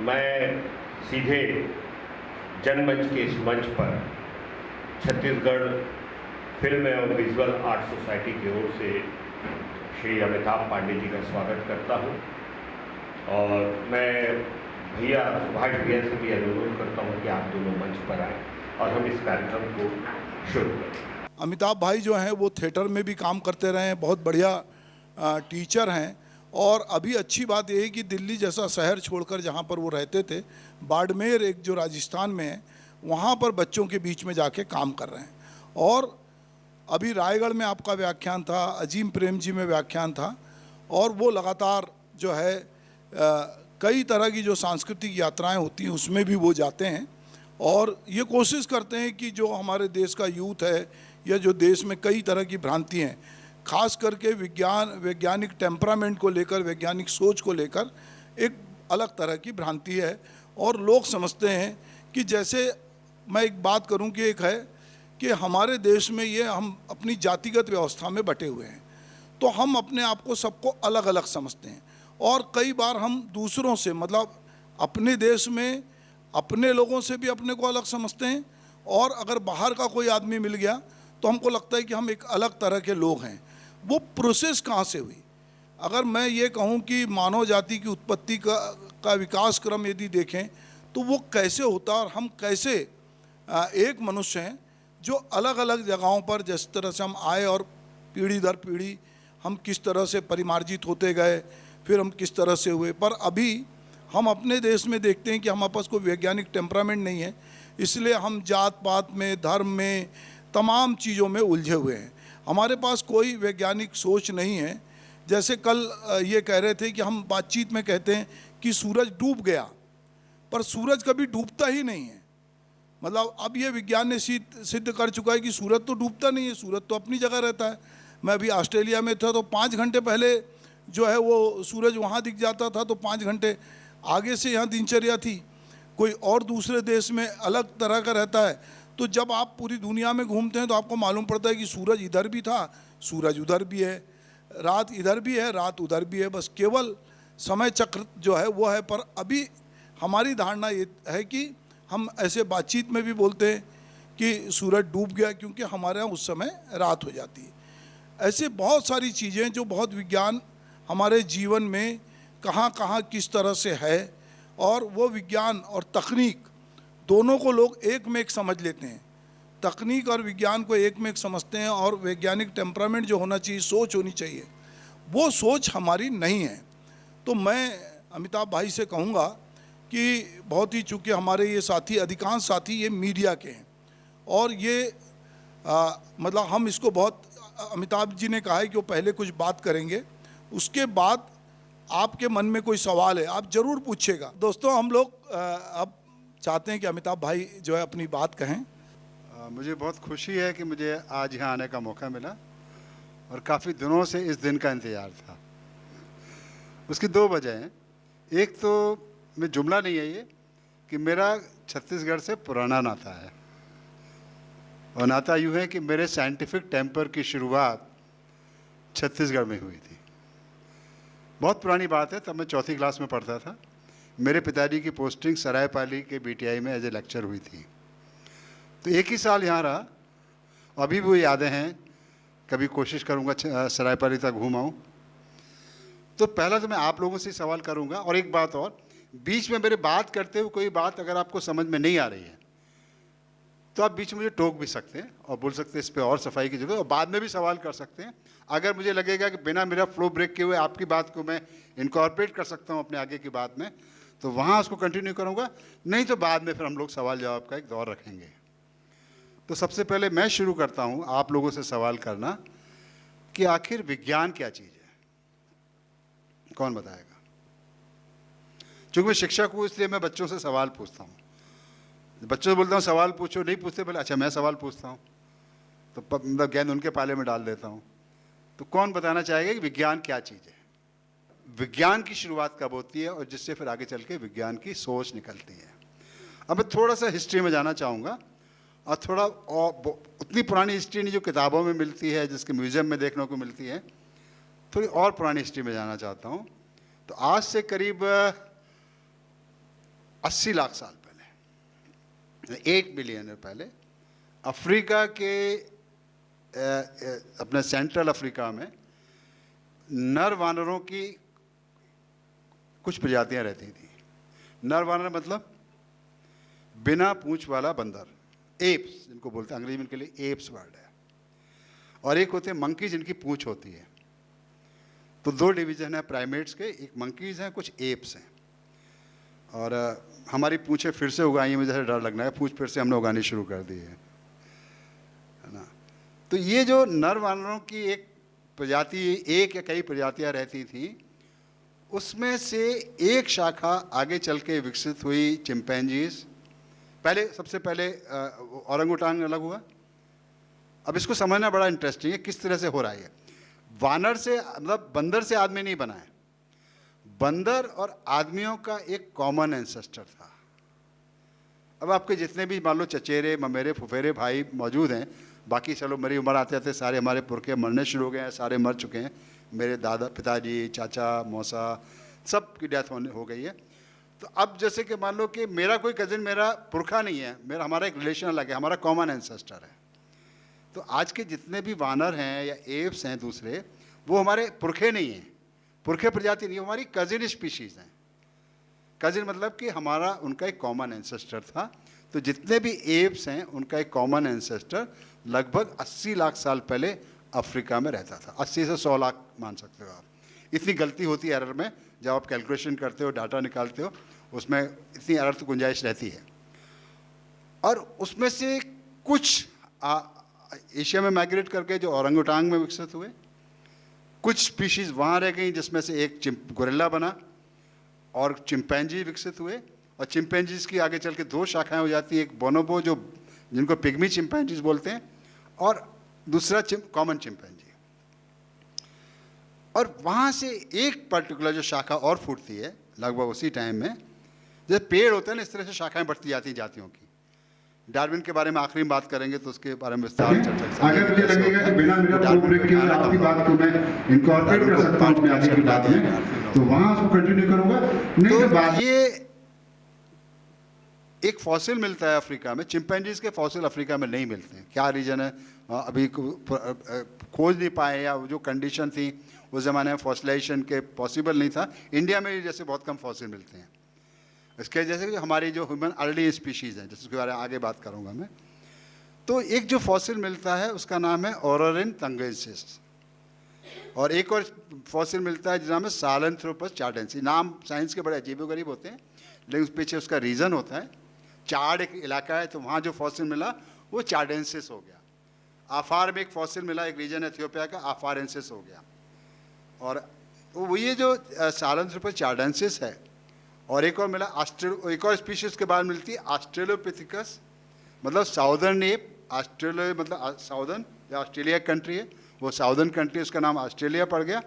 मैं सीधे जनमंच के इस मंच पर छत्तीसगढ़ फिल्म एवं विजुअल आर्ट सोसाइटी की ओर से श्री अमिताभ पांडे जी का स्वागत करता हूं और मैं भैया सुभाष भैया से भी अनुरोध करता हूं कि आप दोनों मंच पर आए और हम इस कार्यक्रम को शुरू करें। अमिताभ भाई जो हैं वो थिएटर में भी काम करते रहे हैं, बहुत बढ़िया टीचर हैं। और अभी अच्छी बात यह है कि दिल्ली जैसा शहर छोड़कर जहाँ पर वो रहते थे, बाड़मेर एक जो राजस्थान में है, वहाँ पर बच्चों के बीच में जाके काम कर रहे हैं। और अभी रायगढ़ में आपका व्याख्यान था, अजीम प्रेम जी में व्याख्यान था, और वो लगातार जो है कई तरह की जो सांस्कृतिक यात्राएं होती हैं उसमें भी वो जाते हैं और ये कोशिश करते हैं कि जो हमारे देश का यूथ है या जो देश में कई तरह की भ्रांति हैं, खास करके वैज्ञानिक टेम्परामेंट को लेकर, वैज्ञानिक सोच को लेकर एक अलग तरह की भ्रांति है। और लोग समझते हैं कि जैसे मैं एक बात करूं कि एक है कि हमारे देश में ये हम अपनी जातिगत व्यवस्था में बटे हुए हैं, तो हम अपने आप को सबको अलग अलग समझते हैं और कई बार हम दूसरों से, मतलब अपने देश में अपने लोगों से भी अपने को अलग समझते हैं, और अगर बाहर का कोई आदमी मिल गया तो हमको लगता है कि हम एक अलग तरह के लोग हैं। वो प्रोसेस कहाँ से हुई? अगर मैं ये कहूँ कि मानव जाति की उत्पत्ति का विकास क्रम यदि देखें तो वो कैसे होता और हम कैसे एक मनुष्य हैं जो अलग अलग जगहों पर जिस तरह से हम आए और पीढ़ी दर पीढ़ी हम किस तरह से परिमार्जित होते गए, फिर हम किस तरह से हुए। पर अभी हम अपने देश में देखते हैं कि हमारे पास कोई वैज्ञानिक टेम्परामेंट नहीं है, इसलिए हम जात पात में, धर्म में, तमाम चीज़ों में उलझे हुए हैं। हमारे पास कोई वैज्ञानिक सोच नहीं है। जैसे कल ये कह रहे थे कि हम बातचीत में कहते हैं कि सूरज डूब गया, पर सूरज कभी डूबता ही नहीं है। मतलब अब ये विज्ञान ने सिद्ध कर चुका है कि सूरज तो डूबता नहीं है, सूरज तो अपनी जगह रहता है। मैं अभी ऑस्ट्रेलिया में था तो 5 घंटे पहले जो है वो सूरज वहाँ दिख जाता था, तो 5 घंटे आगे से यहाँ दिनचर्या थी। कोई और दूसरे देश में अलग तरह का रहता है। तो जब आप पूरी दुनिया में घूमते हैं तो आपको मालूम पड़ता है कि सूरज इधर भी था, सूरज उधर भी है, रात इधर भी है, रात उधर भी है, बस केवल समय चक्र जो है वो है। पर अभी हमारी धारणा ये है कि हम ऐसे बातचीत में भी बोलते हैं कि सूरज डूब गया, क्योंकि हमारे यहाँ उस समय रात हो जाती है। ऐसे बहुत सारी चीज़ें जो बहुत विज्ञान हमारे जीवन में कहाँ कहाँ किस तरह से है, और वो विज्ञान और तकनीक दोनों को लोग एक में एक समझ लेते हैं। तकनीक और विज्ञान को एक में एक समझते हैं, और वैज्ञानिक टेम्परामेंट जो होना चाहिए, सोच होनी चाहिए, वो सोच हमारी नहीं है। तो मैं अमिताभ भाई से कहूँगा कि बहुत ही, चूँकि हमारे ये साथी, अधिकांश साथी ये मीडिया के हैं, और ये मतलब हम इसको बहुत, अमिताभ जी ने कहा है कि वो पहले कुछ बात करेंगे, उसके बाद आपके मन में कोई सवाल है आप ज़रूर पूछिएगा। दोस्तों, हम लोग अब चाहते हैं कि अमिताभ भाई जो है अपनी बात कहें। मुझे बहुत खुशी है कि मुझे आज यहाँ आने का मौका मिला, और काफ़ी दिनों से इस दिन का इंतज़ार था। उसकी 2 वजह हैं। एक तो मैं जुमला नहीं है ये कि मेरा छत्तीसगढ़ से पुराना नाता है, और नाता यूँ है कि मेरे साइंटिफिक टेम्पर की शुरुआत छत्तीसगढ़ में हुई थी। बहुत पुरानी बात है, तब मैं 4th क्लास में पढ़ता था। मेरे पिताजी की पोस्टिंग सरायपाली के बीटीआई में एज ए लेक्चर हुई थी, तो एक ही साल यहाँ रहा। अभी भी वो यादें हैं, कभी कोशिश करूँगा सरायपाली तक घूम आऊँ। तो पहला तो मैं आप लोगों से सवाल करूँगा, और एक बात और, बीच में मेरे बात करते हुए कोई बात अगर आपको समझ में नहीं आ रही है तो आप बीच में मुझे टोक भी सकते हैं और बोल सकते हैं इस पर और सफाई की जरूरत है, और बाद में भी सवाल कर सकते हैं। अगर मुझे लगेगा कि बिना मेरा फ्लो ब्रेक किए हुए आपकी बात को मैं इनकॉर्पोरेट कर सकता हूं अपने आगे की बात में, तो वहाँ उसको कंटिन्यू करूँगा, नहीं तो बाद में फिर हम लोग सवाल जवाब का एक दौर रखेंगे। तो सबसे पहले मैं शुरू करता हूँ आप लोगों से सवाल करना कि आखिर विज्ञान क्या चीज़ है? कौन बताएगा? चूँकि मैं शिक्षक हूँ इसलिए मैं बच्चों से सवाल पूछता हूँ। बच्चों से बोलता हूँ सवाल पूछो, नहीं पूछते पहले अच्छा मैं सवाल पूछता हूँ, तो मतलब गेंद उनके पाले में डाल देता हूँ। तो कौन बताना चाहेगा कि विज्ञान क्या चीज़ है? विज्ञान की शुरुआत कब होती है और जिससे फिर आगे चल के विज्ञान की सोच निकलती है। अब मैं थोड़ा सा हिस्ट्री में जाना चाहूँगा, और थोड़ा और उतनी पुरानी हिस्ट्री नहीं जो किताबों में मिलती है, जिसके म्यूज़ियम में देखने को मिलती है, थोड़ी और पुरानी हिस्ट्री में जाना चाहता हूँ। तो आज से करीब 80 लाख साल पहले, 8 मिलियन ईयर पहले, अफ्रीका के अपने सेंट्रल अफ्रीका में नर वानरों की कुछ प्रजातियां रहती थी। नर वानर मतलब बिना पूंछ वाला बंदर, एप्स जिनको बोलते हैं, अंग्रेजी में इनके लिए एप्स वर्ड है। और एक होते हैं मंकी जिनकी पूंछ होती है। तो दो डिवीजन है प्राइमेट्स के, एक मंकीज हैं, कुछ एप्स हैं। और हमारी पूंछें फिर से उगाई हैं, मुझे जैसे डर लगना है, पूंछ फिर से हमने उगानी शुरू कर दी है ना। तो ये जो नर वानरों की एक प्रजाति, एक या कई प्रजातियां रहती थी, उसमें से एक शाखा आगे चल के विकसित हुई चिंपैंजीज। पहले सबसे पहले औरंगुटांग अलग हुआ। अब इसको समझना बड़ा इंटरेस्टिंग है किस तरह से हो रहा है। वानर से मतलब बंदर से आदमी नहीं बना है, बंदर और आदमियों का एक कॉमन एंसेस्टर था। अब आपके जितने भी मान लो चचेरे ममेरे फुफेरे भाई मौजूद हैं, बाकी चलो मेरी उम्र आते आते सारे हमारे पुरखे मरने शुरू हो गए हैं, सारे मर चुके हैं। मेरे दादा, पिताजी, चाचा, मौसा, सब की डेथ हो गई है। तो अब जैसे कि मान लो कि मेरा कोई कज़िन मेरा पुरखा नहीं है, हमारा एक रिलेशन अलग है, हमारा कॉमन एंसेस्टर है। तो आज के जितने भी वानर हैं या एप्स हैं दूसरे, वो हमारे पुरखे नहीं हैं, पुरखे प्रजाति नहीं, हमारी कज़िन स्पीशीज़ हैं। कज़िन मतलब कि हमारा उनका एक कॉमन एंसेस्टर था। तो जितने भी एप्स हैं उनका एक कॉमन एंसेस्टर लगभग 80 लाख साल पहले अफ्रीका में रहता था। 80 से 100 लाख मान सकते हो आप। इतनी गलती होती है एरर में, जब आप कैलकुलेशन करते हो, डाटा निकालते हो, उसमें इतनी एरर तो गुंजाइश रहती है। और उसमें से कुछ एशिया में माइग्रेट करके जो औरंगुटांग में विकसित हुए, कुछ स्पीशीज़ वहाँ रह गई जिसमें से एक गोरिल्ला बना, और चिंपैंजी विकसित हुए। और चिंपैंजीज़ की आगे चल के दो शाखाएं हो जाती हैं, एक बोनोबो जो जिनको पिग्मी चिंपैंजीज़ बोलते हैं, और दूसरा कॉमन चिंपैंजी। और वहाँ से एक पर्टिकुलर जो शाखा और फूटती है लगभग उसी टाइम में, जैसे पेड़ होते हैं ना, इस तरह से शाखाएं बढ़ती जाती हैं जातियों की। डार्विन के बारे में आखिरी में बात करेंगे तो उसके बारे में विस्तार से चर्चा। अगर मुझे लगेगा कि बिना मेरा ब्रेक के आपकी बात को मैं इनकॉर्पोरेट कर सकता हूं अपने आगे की बात में, तो वहां उसको कंटिन्यू करूंगा। नहीं तो बात ये एक फॉसिल मिलता है अफ्रीका में, चिंपैंजीज के फॉसिल अफ्रीका में नहीं मिलते हैं। क्या रीजन है अभी खोज नहीं पाए, या जो कंडीशन थी उस ज़माने में फॉसिलाइजेशन के पॉसिबल नहीं था। इंडिया में जैसे बहुत कम फॉसिल मिलते हैं। इसके जैसे हमारी जो ह्यूमन अर्ली स्पीशीज़ हैं, जिसके बारे में आगे बात करूंगा मैं, तो एक जो फॉसिल मिलता है उसका नाम है ओरोरिन तंगेंसिस, और एक और फॉसिल मिलता है जिसका नाम है साहेलैंथ्रोपस चार्डेंसिस। नाम साइंस के बड़े अजीबोगरीब होते हैं, लेकिन उस पीछे उसका रीज़न होता है। चार्ड एक इलाका है, तो वहाँ जो फॉसिल मिला वो चार्डेंसिस हो गया। आफार में एक फॉसिल मिला, एक रीजन है इथियोपिया का, आफारेंसिस हो गया। और वो ये जो साहेलैंथ्रोपस चार्डेंसिस है, और एक और मिला एक और स्पीशीज़ के बाद मिलती है ऑस्ट्रेलोपिथिकस, मतलब साउदर्न एप। ऑस्ट्रेलिया मतलब साउदर्न या ऑस्ट्रेलिया कंट्री है, वो साउदर्न कंट्री, उसका नाम ऑस्ट्रेलिया पड़ गया।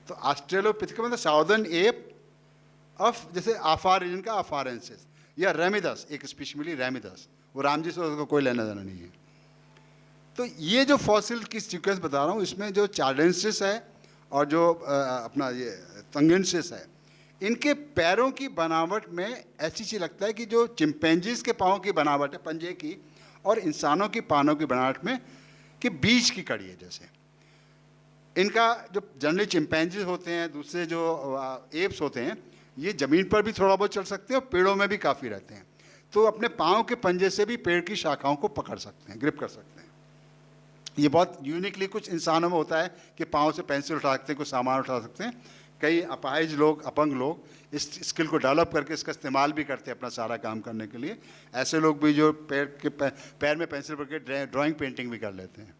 तो ऑस्ट्रेलोपिथिकस मतलब साउदर्न एप ऑफ, जैसे आफार रीजन का आफारेंसिस, या रेमिदस एक स्पीशीज मिली, रेमिदस, वो राम जी से उसका कोई लेना देना नहीं है। तो ये जो फॉसिल की सीक्वेंस बता रहा हूँ, इसमें जो चार्डेंसिस है और जो अपना ये तंगेंसिस है, इनके पैरों की बनावट में ऐसी चीज़ लगता है कि जो चिंपैंजीज के पाँव की बनावट है पंजे की, और इंसानों की पानों की बनावट में कि बीच की कड़ी है। जैसे इनका जो जनरली चिंपैंजीज होते हैं, दूसरे जो एप्स होते हैं, ये ज़मीन पर भी थोड़ा बहुत चल सकते हैं और पेड़ों में भी काफ़ी रहते हैं। तो अपने पाँव के पंजे से भी पेड़ की शाखाओं को पकड़ सकते हैं, ग्रिप कर सकते हैं। ये बहुत यूनिकली कुछ इंसानों में होता है कि पाँव से पेंसिल उठा सकते हैं, कुछ सामान उठा सकते हैं। कई अपाहिज लोग, अपंग लोग इस स्किल को डेवलप करके इसका इस्तेमाल भी करते हैं अपना सारा काम करने के लिए। ऐसे लोग भी जो पैर में पेंसिल पकड़ के ड्राइंग पेंटिंग भी कर लेते हैं।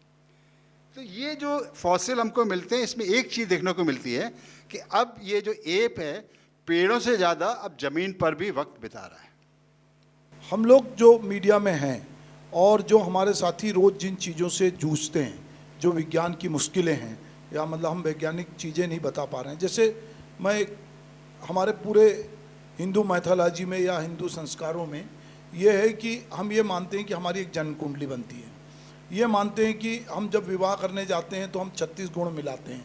तो ये जो फॉसिल हमको मिलते हैं, इसमें एक चीज़ देखने को मिलती है कि अब ये जो एप है पेड़ों से ज़्यादा अब ज़मीन पर भी वक्त बिता रहा है। हम लोग जो मीडिया में हैं और जो हमारे साथी रोज़ जिन चीज़ों से जूझते हैं, जो विज्ञान की मुश्किलें हैं, या मतलब हम वैज्ञानिक चीज़ें नहीं बता पा रहे हैं। जैसे मैं हमारे पूरे हिंदू मैथोलॉजी में या हिंदू संस्कारों में ये है कि हम ये मानते हैं कि हमारी एक जन्म कुंडली बनती है। ये मानते हैं कि हम जब विवाह करने जाते हैं तो हम 36 गुण मिलाते हैं।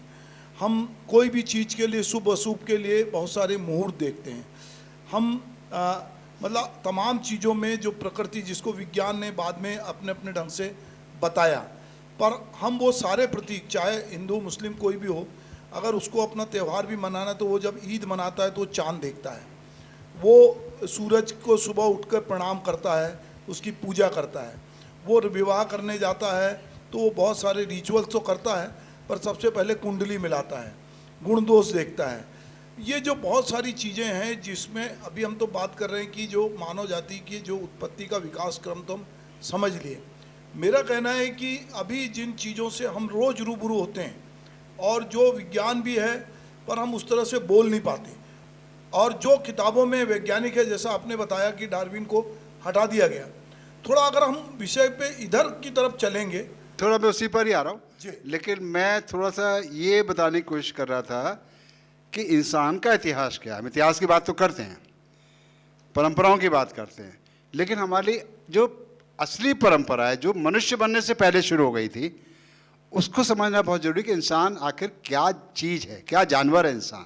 हम कोई भी चीज़ के लिए, शुभ अशुभ के लिए बहुत सारे मुहूर्त देखते हैं। हम मतलब तमाम चीज़ों में जो प्रकृति, जिसको विज्ञान ने बाद में अपने अपने ढंग से बताया, पर हम वो सारे प्रतीक, चाहे हिंदू मुस्लिम कोई भी हो, अगर उसको अपना त्यौहार भी मनाना है तो वो जब ईद मनाता है तो वो चाँद देखता है, वो सूरज को सुबह उठकर प्रणाम करता है, उसकी पूजा करता है, वो विवाह करने जाता है तो वो बहुत सारे रिचुअल्स तो करता है, पर सबसे पहले कुंडली मिलाता है, गुण दोष देखता है। ये जो बहुत सारी चीज़ें हैं जिसमें अभी हम तो बात कर रहे हैं कि जो मानव जाति की जो उत्पत्ति का विकास क्रम तो हम समझ लिए। मेरा कहना है कि अभी जिन चीज़ों से हम रोज़ रूबरू होते हैं और जो विज्ञान भी है पर हम उस तरह से बोल नहीं पाते, और जो किताबों में वैज्ञानिक है, जैसा आपने बताया कि डार्विन को हटा दिया गया, थोड़ा अगर हम विषय पे इधर की तरफ चलेंगे। थोड़ा मैं उसी पर ही आ रहा जी। हूँ, लेकिन मैं थोड़ा सा ये बताने की कोशिश कर रहा था कि इंसान का इतिहास क्या है। हम इतिहास की बात तो करते हैं, परंपराओं की बात करते हैं, लेकिन हमारी जो असली परंपरा है, जो मनुष्य बनने से पहले शुरू हो गई थी, उसको समझना बहुत जरूरी कि इंसान आखिर क्या चीज़ है, क्या जानवर है इंसान।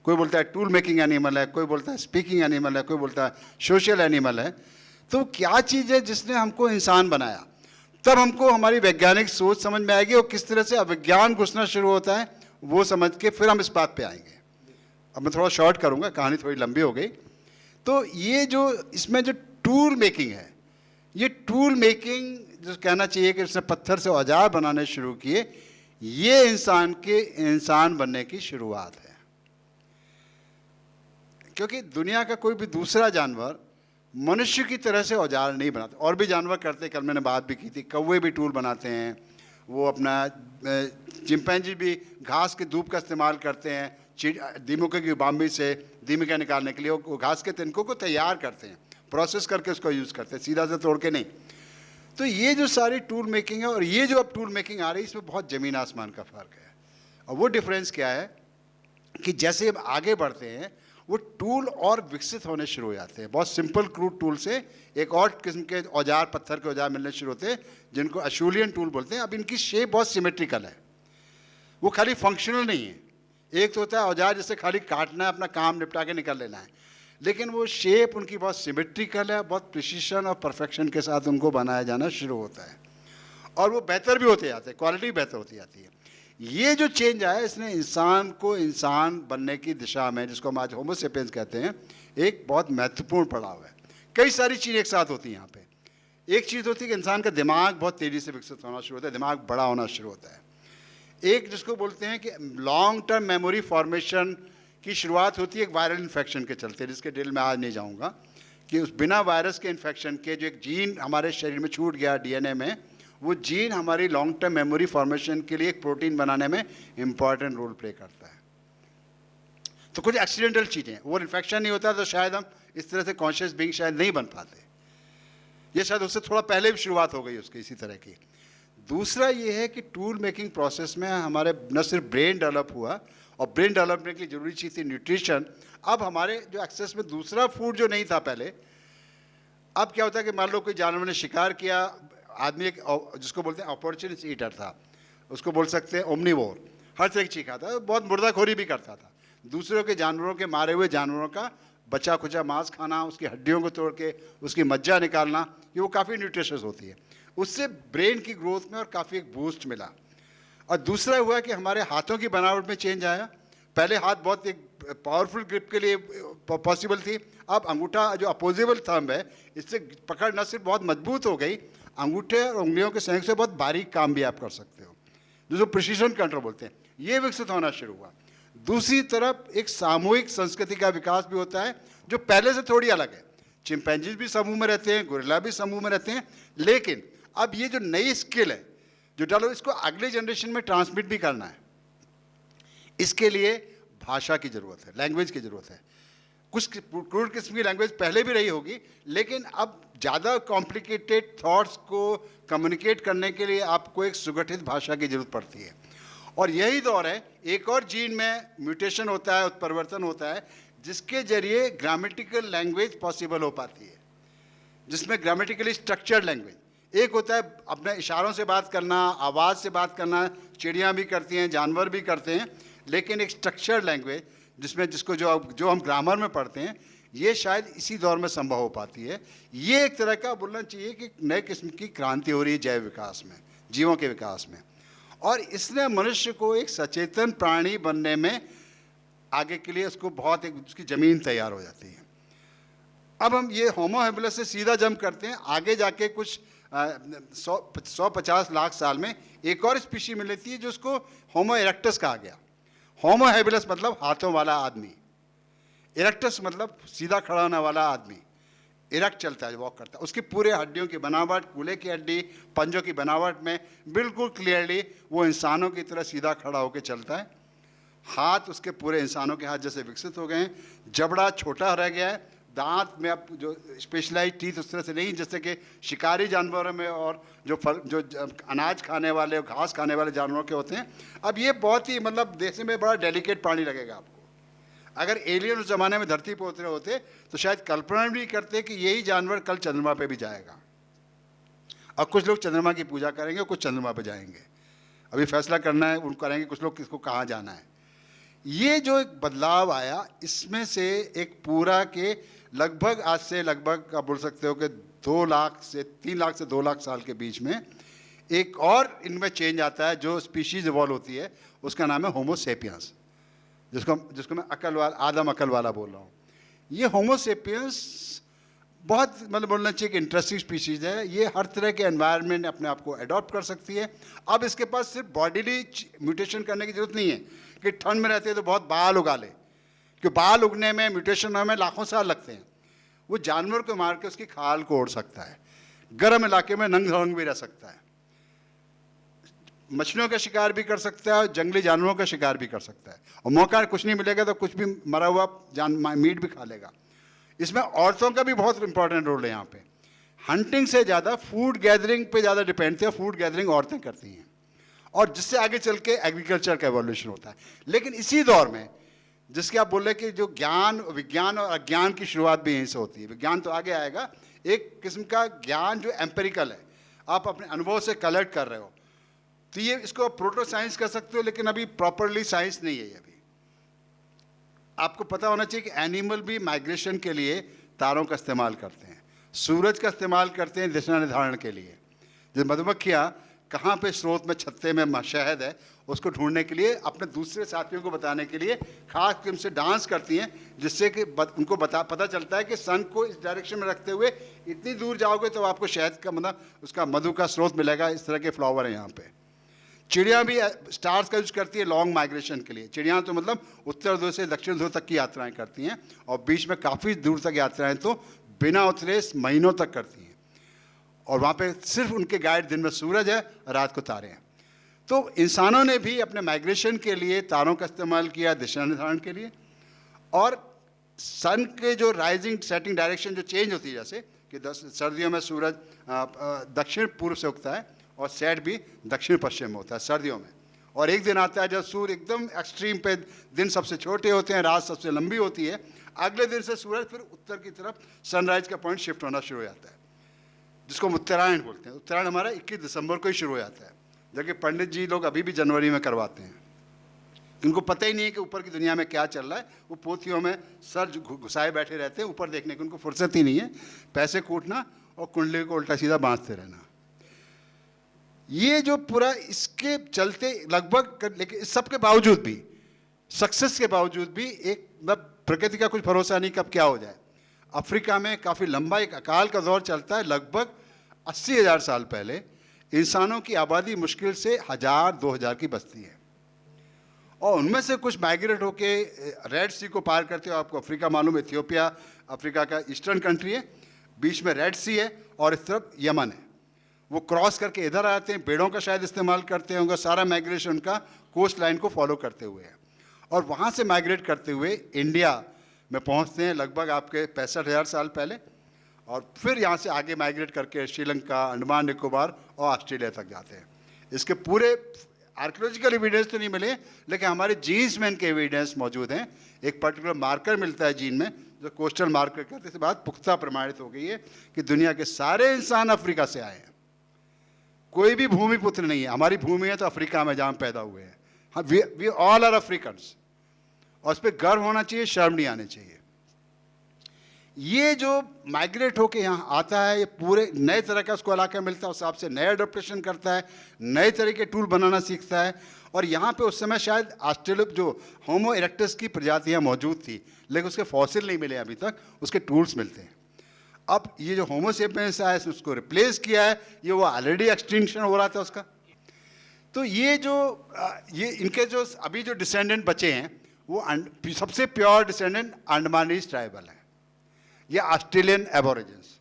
कोई बोलता है टूल मेकिंग एनिमल है, कोई बोलता है स्पीकिंग एनिमल है, कोई बोलता है सोशल एनिमल है। तो क्या चीज़ है जिसने हमको इंसान बनाया? तब हमको हमारी वैज्ञानिक सोच समझ में आएगी, और किस तरह से अविज्ञान घुसना शुरू होता है वो समझ के फिर हम इस बात पे आएंगे। अब मैं थोड़ा शॉर्ट करूँगा, कहानी थोड़ी लंबी हो गई। तो ये जो इसमें जो टूल मेकिंग है, ये टूल मेकिंग जो कहना चाहिए कि उसने पत्थर से औजार बनाने शुरू किए, ये इंसान के इंसान बनने की शुरुआत है। क्योंकि दुनिया का कोई भी दूसरा जानवर मनुष्य की तरह से औजार नहीं बनाते। और भी जानवर करते, कल मैंने बात भी की थी, कौवे भी टूल बनाते हैं, वो अपना चिंपैंजी भी घास के धूप का इस्तेमाल करते हैं, दीमकों की बाम्बी से दीमका निकालने के लिए वो घास के तिनकों को तैयार करते हैं, प्रोसेस करके उसको यूज़ करते हैं, सीधा से तोड़ के नहीं। तो ये जो सारी टूल मेकिंग है, और ये जो अब टूल मेकिंग आ रही है, इसमें बहुत ज़मीन आसमान का फ़र्क है। और वो डिफरेंस क्या है कि जैसे अब आगे बढ़ते हैं, वो टूल और विकसित होने शुरू हो जाते हैं। बहुत सिंपल क्रूड टूल से एक और किस्म के औजार, पत्थर के औजार मिलने शुरू होते हैं, जिनको अशूलियन टूल बोलते हैं। अब इनकी शेप बहुत सिमेट्रिकल है, वो खाली फंक्शनल नहीं है। एक तो होता है औजार जिससे खाली काटना है, अपना काम निपटा के निकल लेना है, लेकिन वो शेप उनकी बहुत सिमेट्रिकल है, बहुत प्रिसीशन और परफेक्शन के साथ उनको बनाया जाना शुरू होता है, और वो बेहतर भी होते जाते हैं, क्वालिटी बेहतर होती जाती है। ये जो चेंज आया, इसने इंसान को इंसान बनने की दिशा में, जिसको हम आज होमो सेपियंस कहते हैं, एक बहुत महत्वपूर्ण पड़ाव है। कई सारी चीज़ें एक साथ होती हैं यहाँ पे। एक चीज़ होती है कि इंसान का दिमाग बहुत तेज़ी से विकसित होना शुरू होता है, दिमाग बड़ा होना शुरू होता है। एक जिसको बोलते हैं कि लॉन्ग टर्म मेमोरी फॉर्मेशन की शुरुआत होती है एक वायरल इन्फेक्शन के चलते, जिसके डिटेल में आज नहीं जाऊँगा, कि उस बिना वायरस के इन्फेक्शन के जो एक जीन हमारे शरीर में छूट गया डीएनए में, वो जीन हमारी लॉन्ग टर्म मेमोरी फॉर्मेशन के लिए एक प्रोटीन बनाने में इंपॉर्टेंट रोल प्ले करता है। तो कुछ एक्सीडेंटल चीज़ें, वो इन्फेक्शन नहीं होता तो शायद हम इस तरह से कॉन्शियस बीइंग शायद नहीं बन पाते। ये शायद उससे थोड़ा पहले भी शुरुआत हो गई उसकी इसी तरह की। दूसरा ये है कि टूल मेकिंग प्रोसेस में हमारे न सिर्फ ब्रेन डेवलप हुआ, और ब्रेन डेवलपमेंट के लिए ज़रूरी चीज़ थी न्यूट्रिशन। अब हमारे जो एक्सेस में दूसरा फूड जो नहीं था पहले, अब क्या होता है कि मान लो कोई जानवर ने शिकार किया, आदमी एक जिसको बोलते हैं अपॉर्चुनिस्ट ईटर था, उसको बोल सकते हैं ओमनीवोर, हर तरह की चीज़ खाता, बहुत मुर्दाखोरी भी करता था। दूसरों के जानवरों के मारे हुए जानवरों का बचा खुचा मांस खाना, उसकी हड्डियों को तोड़ के उसकी मज्जा निकालना, ये वो काफ़ी न्यूट्रिशियस होती है। उससे ब्रेन की ग्रोथ में और काफ़ी एक बूस्ट मिला। और दूसरा हुआ कि हमारे हाथों की बनावट में चेंज आया। पहले हाथ बहुत एक पावरफुल ग्रिप के लिए पॉसिबल थी, अब अंगूठा जो अपोजिबल थंब है, इससे पकड़ न सिर्फ बहुत मजबूत हो गई, अंगूठे और उंगलियों के संयोग से बहुत बारीक काम भी आप कर सकते हो, जिसको प्रिसीजन कंट्रोल बोलते हैं। ये विकसित होना शुरू हुआ। दूसरी तरफ एक सामूहिक संस्कृति का विकास भी होता है, जो पहले से थोड़ी अलग है। चिंपैंजीज भी समूह में रहते हैं, गोरिल्ला भी समूह में रहते हैं, लेकिन अब ये जो नई स्किल है जो डालो, इसको अगले जनरेशन में ट्रांसमिट भी करना है। इसके लिए भाषा की ज़रूरत है, लैंग्वेज की ज़रूरत है। कुछ क्रूड किस्म की लैंग्वेज पहले भी रही होगी, लेकिन अब ज़्यादा कॉम्प्लिकेटेड थॉट्स को कम्युनिकेट करने के लिए आपको एक सुगठित भाषा की ज़रूरत पड़ती है। और यही दौर है, एक और जीन में म्यूटेशन होता है, उत्परिवर्तन होता है, जिसके जरिए ग्रामेटिकल लैंग्वेज पॉसिबल हो पाती है, जिसमें ग्रामेटिकली स्ट्रक्चर्ड लैंग्वेज। एक होता है अपने इशारों से बात करना, आवाज़ से बात करना, चिड़ियाँ भी करती हैं, जानवर भी करते हैं, लेकिन एक स्ट्रक्चर्ड लैंग्वेज जिसमें जो हम ग्रामर में पढ़ते हैं, ये शायद इसी दौर में संभव हो पाती है। ये एक तरह का बोलना चाहिए कि नए किस्म की क्रांति हो रही है जैव विकास में, जीवों के विकास में, और इसने मनुष्य को एक सचेतन प्राणी बनने में आगे के लिए उसको बहुत एक उसकी ज़मीन तैयार हो जाती है। अब हम ये होमो हैबिलिस से सीधा जंप करते हैं आगे जाके कुछ 150 लाख साल में एक और स्पीशी मिल लेती है जो उसको होमो इरेक्टस कहा गया। होमो हैबिलिस मतलब हाथों वाला आदमी, इरेक्टस मतलब सीधा खड़ा होने वाला आदमी, इरेक्ट चलता है, वॉक करता है, उसकी पूरे हड्डियों की बनावट, कूल्हे की हड्डी, पंजों की बनावट में बिल्कुल क्लियरली वो इंसानों की तरह सीधा खड़ा होकर चलता है। हाथ उसके पूरे इंसानों के हाथ जैसे विकसित हो गए हैं, जबड़ा छोटा रह गया है, दांत में अब जो स्पेशलाइज टीथ उस तरह से नहीं जैसे कि शिकारी जानवरों में और जो अनाज खाने वाले और घास खाने वाले जानवरों के होते हैं। अब ये बहुत ही मतलब देखने में बड़ा डेलिकेट प्राणी लगेगा आपको। अगर एलियन उस ज़माने में धरती पर उतरे होते तो शायद कल्पना भी करते कि यही जानवर कल चंद्रमा पे भी जाएगा। अब कुछ लोग चंद्रमा की पूजा करेंगे, कुछ चंद्रमा पे जाएंगे, अभी फैसला करना है उनको करेंगे, कुछ लोग किसको कहाँ जाना है। ये जो एक बदलाव आया, इसमें से एक पूरा के लगभग आज से लगभग आप बोल सकते हो कि 3 लाख से 2 लाख साल के बीच में एक और इनमें चेंज आता है जो स्पीशीज़ इवॉल्व होती है, उसका नाम है होमो सेपियंस, जिसको मैं आदम अकल वाला बोल रहा हूँ। ये होमो सेपियंस बहुत मतलब बोलना चाहिए कि इंटरेस्टिंग स्पीशीज़ है। ये हर तरह के एनवायरनमेंट अपने आप को अडॉप्ट कर सकती है। अब इसके पास सिर्फ बॉडीली म्यूटेशन करने की ज़रूरत नहीं है कि ठंड में रहते हैं तो बहुत बाल उगा ले, कि बाल उगने में म्यूटेशन होने में लाखों साल लगते हैं। वो जानवर को मार के उसकी खाल को ओढ़ सकता है, गर्म इलाके में नंग धड़ंग भी रह सकता है, मछलियों का शिकार भी कर सकता है, जंगली जानवरों का शिकार भी कर सकता है, और मौका कुछ नहीं मिलेगा तो कुछ भी मरा हुआ मीट भी खा लेगा। इसमें औरतों का भी बहुत इंपॉर्टेंट रोल है। यहाँ पे हंटिंग से ज़्यादा फूड गैदरिंग पे ज़्यादा डिपेंड थे, फूड गैदरिंग औरतें करती हैं, और जिससे आगे चल के एग्रीकल्चर का एवोल्यूशन होता है। लेकिन इसी दौर में जिसके आप बोल रहे कि जो विज्ञान और अज्ञान की शुरुआत भी यहीं से होती है। विज्ञान तो आगे आएगा, एक किस्म का ज्ञान जो एम्पेरिकल है, आप अपने अनुभव से कलेक्ट कर रहे हो, तो ये इसको प्रोटो साइंस कर सकते हो, लेकिन अभी प्रॉपरली साइंस नहीं है। अभी आपको पता होना चाहिए कि एनिमल भी माइग्रेशन के लिए तारों का इस्तेमाल करते हैं, सूरज का इस्तेमाल करते हैं दिशा निर्धारण के लिए। जैसे मधुमक्खियाँ कहाँ पे स्रोत में छत्ते में शहद है उसको ढूंढने के लिए अपने दूसरे साथियों को बताने के लिए खास किस्म से डांस करती हैं, जिससे कि उनको पता चलता है कि सन को इस डायरेक्शन में रखते हुए इतनी दूर जाओगे तो आपको शहद का मतलब उसका मधु का स्रोत मिलेगा। इस तरह के फ्लावर हैं यहाँ पे। चिड़ियाँ भी स्टार्स का यूज करती है लॉन्ग माइग्रेशन के लिए। चिड़ियाँ तो मतलब उत्तर ध्रुव से दक्षिण ध्रुव तक की यात्राएं करती हैं, और बीच में काफ़ी दूर तक यात्राएं तो बिना उतरे महीनों तक करती हैं, और वहाँ पे सिर्फ उनके गाइड दिन में सूरज है, रात को तारे हैं। तो इंसानों ने भी अपने माइग्रेशन के लिए तारों का इस्तेमाल किया दिशा निर्धारण के लिए, और सन के जो राइजिंग सेटिंग डायरेक्शन जो चेंज होती है, जैसे कि सर्दियों में सूरज दक्षिण पूर्व से उगता है और सेट भी दक्षिण पश्चिम में होता है सर्दियों में, और एक दिन आता है जब सूर्य एकदम एक्सट्रीम पे दिन सबसे छोटे होते हैं, रात सबसे लंबी होती है, अगले दिन से सूरज फिर उत्तर की तरफ सनराइज का पॉइंट शिफ्ट होना शुरू हो जाता है, जिसको हम उत्तरायण बोलते हैं। उत्तरायण हमारा 21 दिसंबर को ही शुरू हो जाता है, जबकि पंडित जी लोग अभी भी जनवरी में करवाते हैं। इनको पता ही नहीं है कि ऊपर की दुनिया में क्या चल रहा है। वो पोथियों में सर घुसाए बैठे रहते हैं, ऊपर देखने की उनको फुर्सत ही नहीं है, पैसे कूटना और कुंडली को उल्टा सीधा बांधते रहना। ये जो पूरा इसके चलते लगभग, लेकिन इस सब के बावजूद भी, सक्सेस के बावजूद भी, एक मतलब प्रकृति का कुछ भरोसा नहीं कब क्या हो जाए। अफ्रीका में काफ़ी लंबा एक अकाल का दौर चलता है। लगभग 80,000 साल पहले इंसानों की आबादी मुश्किल से 1000-2000 की बस्ती है, और उनमें से कुछ माइग्रेट होके रेड सी को पार करते हो। आपको अफ्रीका मालूम, इथियोपिया अफ्रीका का ईस्टर्न कंट्री है, बीच में रेड सी है और इस तरफ यमन है। वो क्रॉस करके इधर आते हैं, पेड़ों का शायद इस्तेमाल करते होंगे, सारा माइग्रेशन उनका कोस्ट लाइन को फॉलो करते हुए है, और वहाँ से माइग्रेट करते हुए इंडिया में पहुँचते हैं लगभग आपके 65,000 साल पहले, और फिर यहाँ से आगे माइग्रेट करके श्रीलंका, अंडमान निकोबार और ऑस्ट्रेलिया तक जाते हैं। इसके पूरे आर्कियोलॉजिकल एविडेंस तो नहीं मिले, लेकिन हमारे जीन्स में इनके एविडेंस मौजूद हैं। एक पर्टिकुलर मार्कर मिलता है जीन में, जो कोस्टल मार्कर कहते हैं। इसके बाद पुख्ता प्रमाणित हो गई है कि दुनिया के सारे इंसान अफ्रीका से आए हैं, कोई भी भूमिपुत्र नहीं है। हमारी भूमि है तो अफ्रीका में जहाँ पैदा हुए हैं। हाँ, वी ऑल आर अफ्रीकन्स, और उस पर गर्व होना चाहिए, शर्म नहीं आनी चाहिए। ये जो माइग्रेट होके यहाँ आता है, ये पूरे नए तरह का उसको इलाका मिलता है, उस हिसाब से नए अडोप्टेशन करता है, नए तरह के टूल बनाना सीखता है। और यहाँ पे उस समय शायद ऑस्ट्रेलिया जो होमो इरेक्टस की प्रजातियाँ मौजूद थी, लेकिन उसके फॉसिल नहीं मिले अभी तक, उसके टूल्स मिलते हैं। अब ये जो होमो सेपियंस आया उसको रिप्लेस किया है, ये वो ऑलरेडी एक्सटिंक्शन हो रहा था उसका। तो ये जो ये इनके जो अभी जो डिसेंडेंट बचे हैं वो सबसे प्योर डिसेंडेंट अंडमानीज ट्राइबल है, ये ऑस्ट्रेलियन एबोरिजिन्स।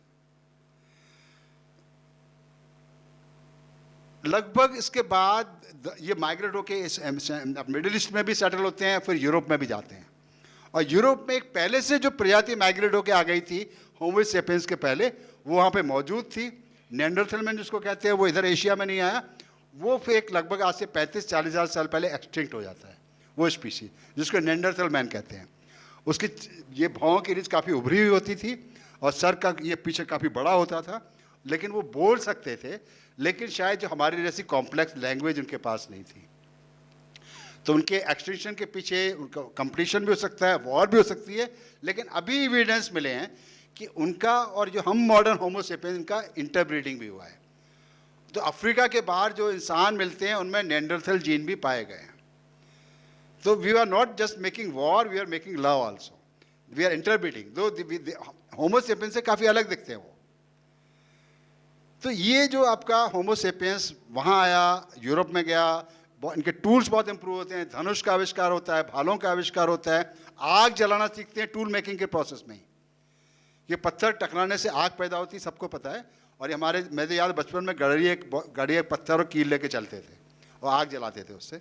लगभग इसके बाद ये माइग्रेट होके इस मिडिल ईस्ट में भी सेटल होते हैं, फिर यूरोप में भी जाते हैं। और यूरोप में एक पहले से जो प्रजाति माइग्रेट होके आ गई थी होमो सेपियंस के पहले, वो वहाँ पे मौजूद थी। नेंडरथल मैन जिसको कहते हैं, वो इधर एशिया में नहीं आया, वो फिर एक लगभग आज से 35-40 हज़ार साल पहले एक्सटिंक्ट हो जाता है वो स्पीशीज, जिसको नेंडरथल मैन कहते हैं। उसकी ये भौं की रिच काफ़ी उभरी हुई होती थी और सर का ये पीछे काफ़ी बड़ा होता था, लेकिन वो बोल सकते थे, लेकिन शायद जो हमारी जैसी कॉम्प्लेक्स लैंग्वेज उनके पास नहीं थी। तो उनके एक्सटिंक्शन के पीछे उनका कंपटीशन भी हो सकता है, वॉर भी हो सकती है, लेकिन अभी एविडेंस मिले हैं कि उनका और जो हम मॉडर्न होमो सेपियंस, इनका इंटरब्रीडिंग भी हुआ है। तो अफ्रीका के बाहर जो इंसान मिलते हैं उनमें नेंडरथल जीन भी पाए गए हैं। तो we are not just making war, we are making love also, we are interbreeding. दो होमो सेपियंस से काफ़ी अलग दिखते हैं वो। तो ये जो आपका होमो सेपियंस वहाँ आया, यूरोप में गया, इनके टूल्स बहुत इंप्रूव होते हैं, धनुष का आविष्कार होता है, भालों का आविष्कार होता है, आग जलाना सीखते हैं टूल मेकिंग के प्रोसेस में ही। ये पत्थर टकराने से आग पैदा होती है, सबको पता है। और ये हमारे, मुझे याद बचपन में गड़िए पत्थर और कील लेके चलते थे और आग जलाते थे उससे।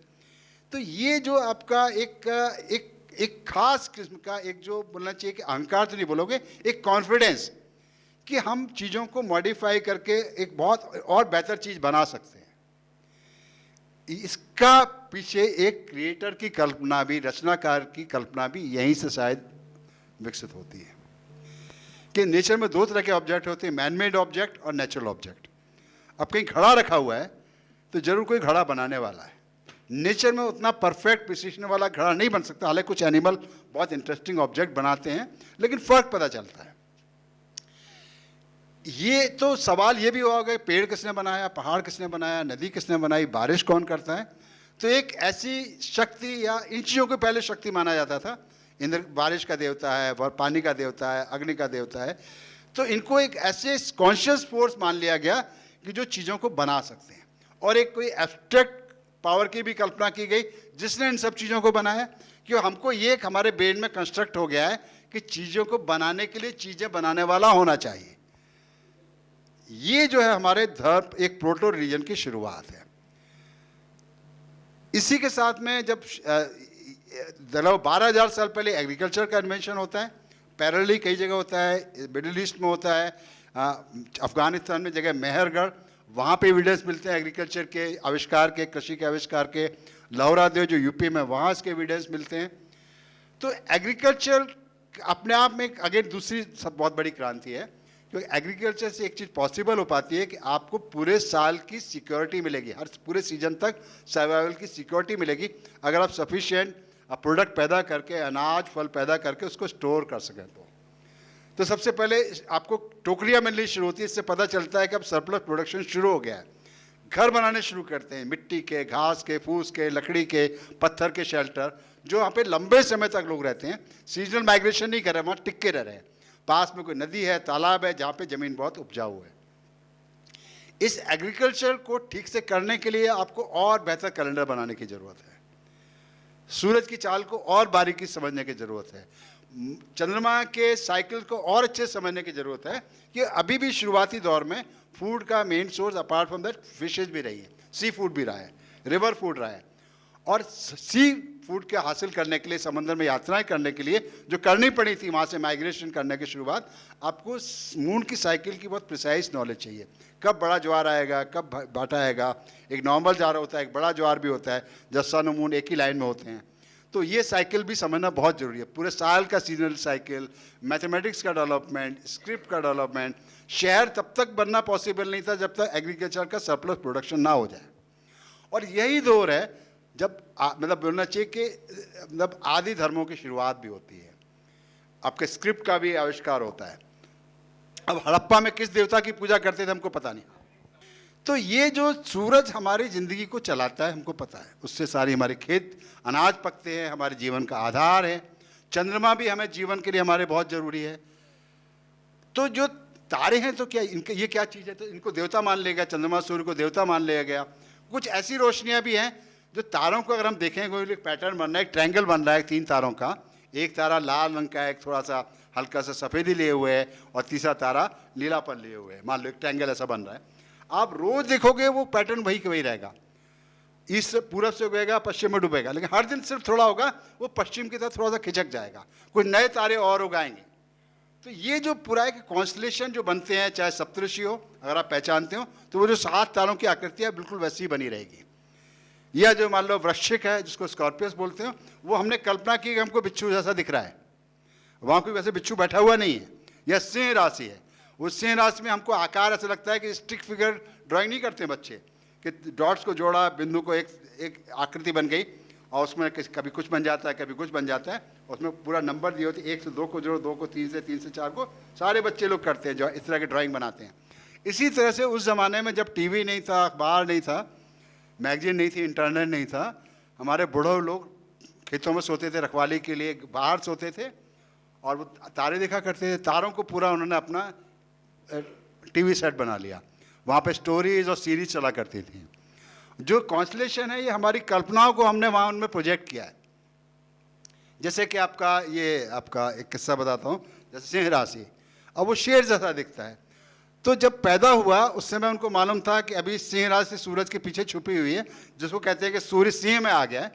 तो ये जो आपका एक खास किस्म का, एक जो बोलना चाहिए कि अहंकार तो नहीं बोलोगे, एक कॉन्फिडेंस कि हम चीज़ों को मॉडिफाई करके एक बहुत और बेहतर चीज़ बना सकते हैं। इसका पीछे एक क्रिएटर की कल्पना भी, रचनाकार की कल्पना भी यहीं से शायद विकसित होती है। कि नेचर में दो तरह के ऑब्जेक्ट होते हैं, मैन मेड ऑब्जेक्ट और नेचुरल ऑब्जेक्ट। अब कहीं घड़ा रखा हुआ है तो जरूर कोई घड़ा बनाने वाला है। नेचर में उतना परफेक्ट प्रिसिशन वाला घड़ा नहीं बन सकता, हालांकि कुछ एनिमल बहुत इंटरेस्टिंग ऑब्जेक्ट बनाते हैं, लेकिन फ़र्क पता चलता है। ये तो सवाल ये भी होगा, पेड़ किसने बनाया, पहाड़ किसने बनाया, नदी किसने बनाई, बारिश कौन करता है। तो एक ऐसी शक्ति, या इन चीज़ों को पहले शक्ति माना जाता था, इंद्र बारिश का देवता है, पानी का देवता है, अग्नि का देवता है। तो इनको एक ऐसे कॉन्शियस फोर्स मान लिया गया कि जो चीज़ों को बना सकते हैं, और एक कोई एब्स्ट्रैक्ट पावर की भी कल्पना की गई जिसने इन सब चीज़ों को बनाया। कि हमको ये एक हमारे ब्रेन में कंस्ट्रक्ट हो गया है कि चीज़ों को बनाने के लिए चीज़ें बनाने वाला होना चाहिए। ये जो है हमारे धर्म, एक प्रोटो रिलीजन की शुरुआत है। इसी के साथ में जब 12,000 साल पहले एग्रीकल्चर का इन्वेंशन होता है, पैरेलली कई जगह होता है, मिडिल ईस्ट में होता है, अफगानिस्तान में जगह मेहरगढ़, वहाँ पे एविडेंस मिलते हैं एग्रीकल्चर के आविष्कार के, कृषि के आविष्कार के। लौरा देव जो यूपी में, वहाँ इसके एविडेंस मिलते हैं। तो एग्रीकल्चर अपने आप में अगेन दूसरी सब बहुत बड़ी क्रांति है, क्योंकि एग्रीकल्चर से एक चीज़ पॉसिबल हो पाती है कि आपको पूरे साल की सिक्योरिटी मिलेगी, हर पूरे सीजन तक सर्वाइवल की सिक्योरिटी मिलेगी अगर आप सफिशिएंट प्रोडक्ट पैदा करके, अनाज फल पैदा करके उसको स्टोर कर सकें। तो सबसे पहले आपको टोकरियाँ मिलनी शुरू होती है, इससे पता चलता है कि अब सरप्लस प्रोडक्शन शुरू हो गया है। घर बनाने शुरू करते हैं, मिट्टी के, घास के, फूस के, लकड़ी के, पत्थर के शेल्टर, जो वहाँ पे लंबे समय तक लोग रहते हैं। सीजनल माइग्रेशन नहीं कर रहे, वहाँ टिक के रह रहे हैं। पास में कोई नदी है, तालाब है, जहाँ पे ज़मीन बहुत उपजाऊ है। इस एग्रीकल्चर को ठीक से करने के लिए आपको और बेहतर कैलेंडर बनाने की ज़रूरत है, सूरज की चाल को और बारीकी समझने की ज़रूरत है, चंद्रमा के साइकिल को और अच्छे समझने की ज़रूरत है। कि अभी भी शुरुआती दौर में फूड का main source apart from that fishes भी रही है, सी फूड भी रहा है, रिवर फूड रहा है। और सी फूड के हासिल करने के लिए, समंदर में यात्राएं करने के लिए जो करनी पड़ी थी, वहाँ से माइग्रेशन करने की शुरुआत, आपको मून की साइकिल की बहुत प्रिसाइज नॉलेज चाहिए। कब बड़ा ज्वार आएगा, कब भाटा आएगा, एक नॉर्मल ज्वार होता है, एक बड़ा ज्वार भी होता है, जब सन और मून एक ही लाइन में होते हैं। तो ये साइकिल भी समझना बहुत ज़रूरी है, पूरे साल का सीजनल साइकिल, मैथमेटिक्स का डेवलपमेंट, स्क्रिप्ट का डेवलपमेंट। शहर तब तक बनना पॉसिबल नहीं था जब तक एग्रीकल्चर का सरप्लस प्रोडक्शन ना हो जाए। और यही दौर है जब मतलब बोलना चाहिए कि मतलब आदि धर्मों की शुरुआत भी होती है। आपके स्क्रिप्ट का भी आविष्कार होता है। अब हड़प्पा में किस देवता की पूजा करते थे हमको पता नहीं। तो ये जो सूरज हमारी ज़िंदगी को चलाता है हमको पता है, उससे सारी हमारे खेत अनाज पकते हैं, हमारे जीवन का आधार है। चंद्रमा भी हमें जीवन के लिए हमारे बहुत ज़रूरी है। तो जो तारे हैं तो क्या इनके ये क्या चीज़ है, तो इनको देवता मान लिया गया, चंद्रमा सूर्य को देवता मान लिया गया। कुछ ऐसी रोशनियाँ भी हैं जो तारों को अगर हम देखें, कोई पैटर्न बन रहा है, एक ट्रायंगल बन रहा है 3 तारों का, एक तारा लाल रंग का है, एक थोड़ा सा हल्का सा सफ़ेदी लिए हुए है, और तीसरा तारा नीलापन लिए हुए है। मान लो एक ट्रायंगल ऐसा बन रहा है, आप रोज़ देखोगे वो पैटर्न वही के वही रहेगा, ईस्ट से पूरब से उगेगा, पश्चिम में डूबेगा, लेकिन हर दिन सिर्फ थोड़ा होगा वो पश्चिम की तरफ थोड़ा सा खिंचक जाएगा, कुछ नए तारे और उगाएंगे। तो ये जो पूरा एक कॉन्स्टलेशन जो बनते हैं, चाहे सप्तऋषि हो, अगर आप पहचानते हो तो वो जो 7 तारों की आकृति है बिल्कुल वैसी ही बनी रहेगी। यह जो मान लो वृश्चिक है जिसको स्कॉर्पियस बोलते हैं, वो हमने कल्पना की कि हमको बिच्छू जैसा दिख रहा है, वहाँ कोई वैसे बिच्छू बैठा हुआ नहीं है। यह सिंह राशि है, उस सिंह राशि में हमको आकार ऐसा लगता है कि स्टिक फिगर ड्राइंग नहीं करते बच्चे, कि डॉट्स को जोड़ा, बिंदु को एक आकृति बन गई, और उसमें कभी कुछ बन जाता है, कभी कुछ बन जाता है, उसमें पूरा नंबर दिए होते हैं, 1 से 2 को जोड़ो, 2 को 3 से 3 से 4 को, सारे बच्चे लोग करते हैं जो इस तरह की ड्राइंग बनाते हैं। इसी तरह से उस ज़माने में जब टीवी नहीं था, अखबार नहीं था, मैगजीन नहीं थी, इंटरनेट नहीं था, हमारे बूढ़े लोग खेतों में सोते थे रखवाली के लिए, बाहर सोते थे और वो तारे देखा करते थे। तारों को पूरा उन्होंने अपना टीवी सेट बना लिया, वहाँ पे स्टोरीज और सीरीज चला करती थी। जो कॉन्स्टलेशन है ये हमारी कल्पनाओं को हमने वहाँ उनमें प्रोजेक्ट किया है। जैसे कि आपका एक किस्सा बताता हूँ, जैसे सिंह राशि, अब वो शेर जैसा दिखता है, तो जब पैदा हुआ उस समय उनको मालूम था कि अभी सिंह राशि सूरज के पीछे छुपी हुई है, जिसको कहते हैं कि सूर्य सिंह में आ गया है।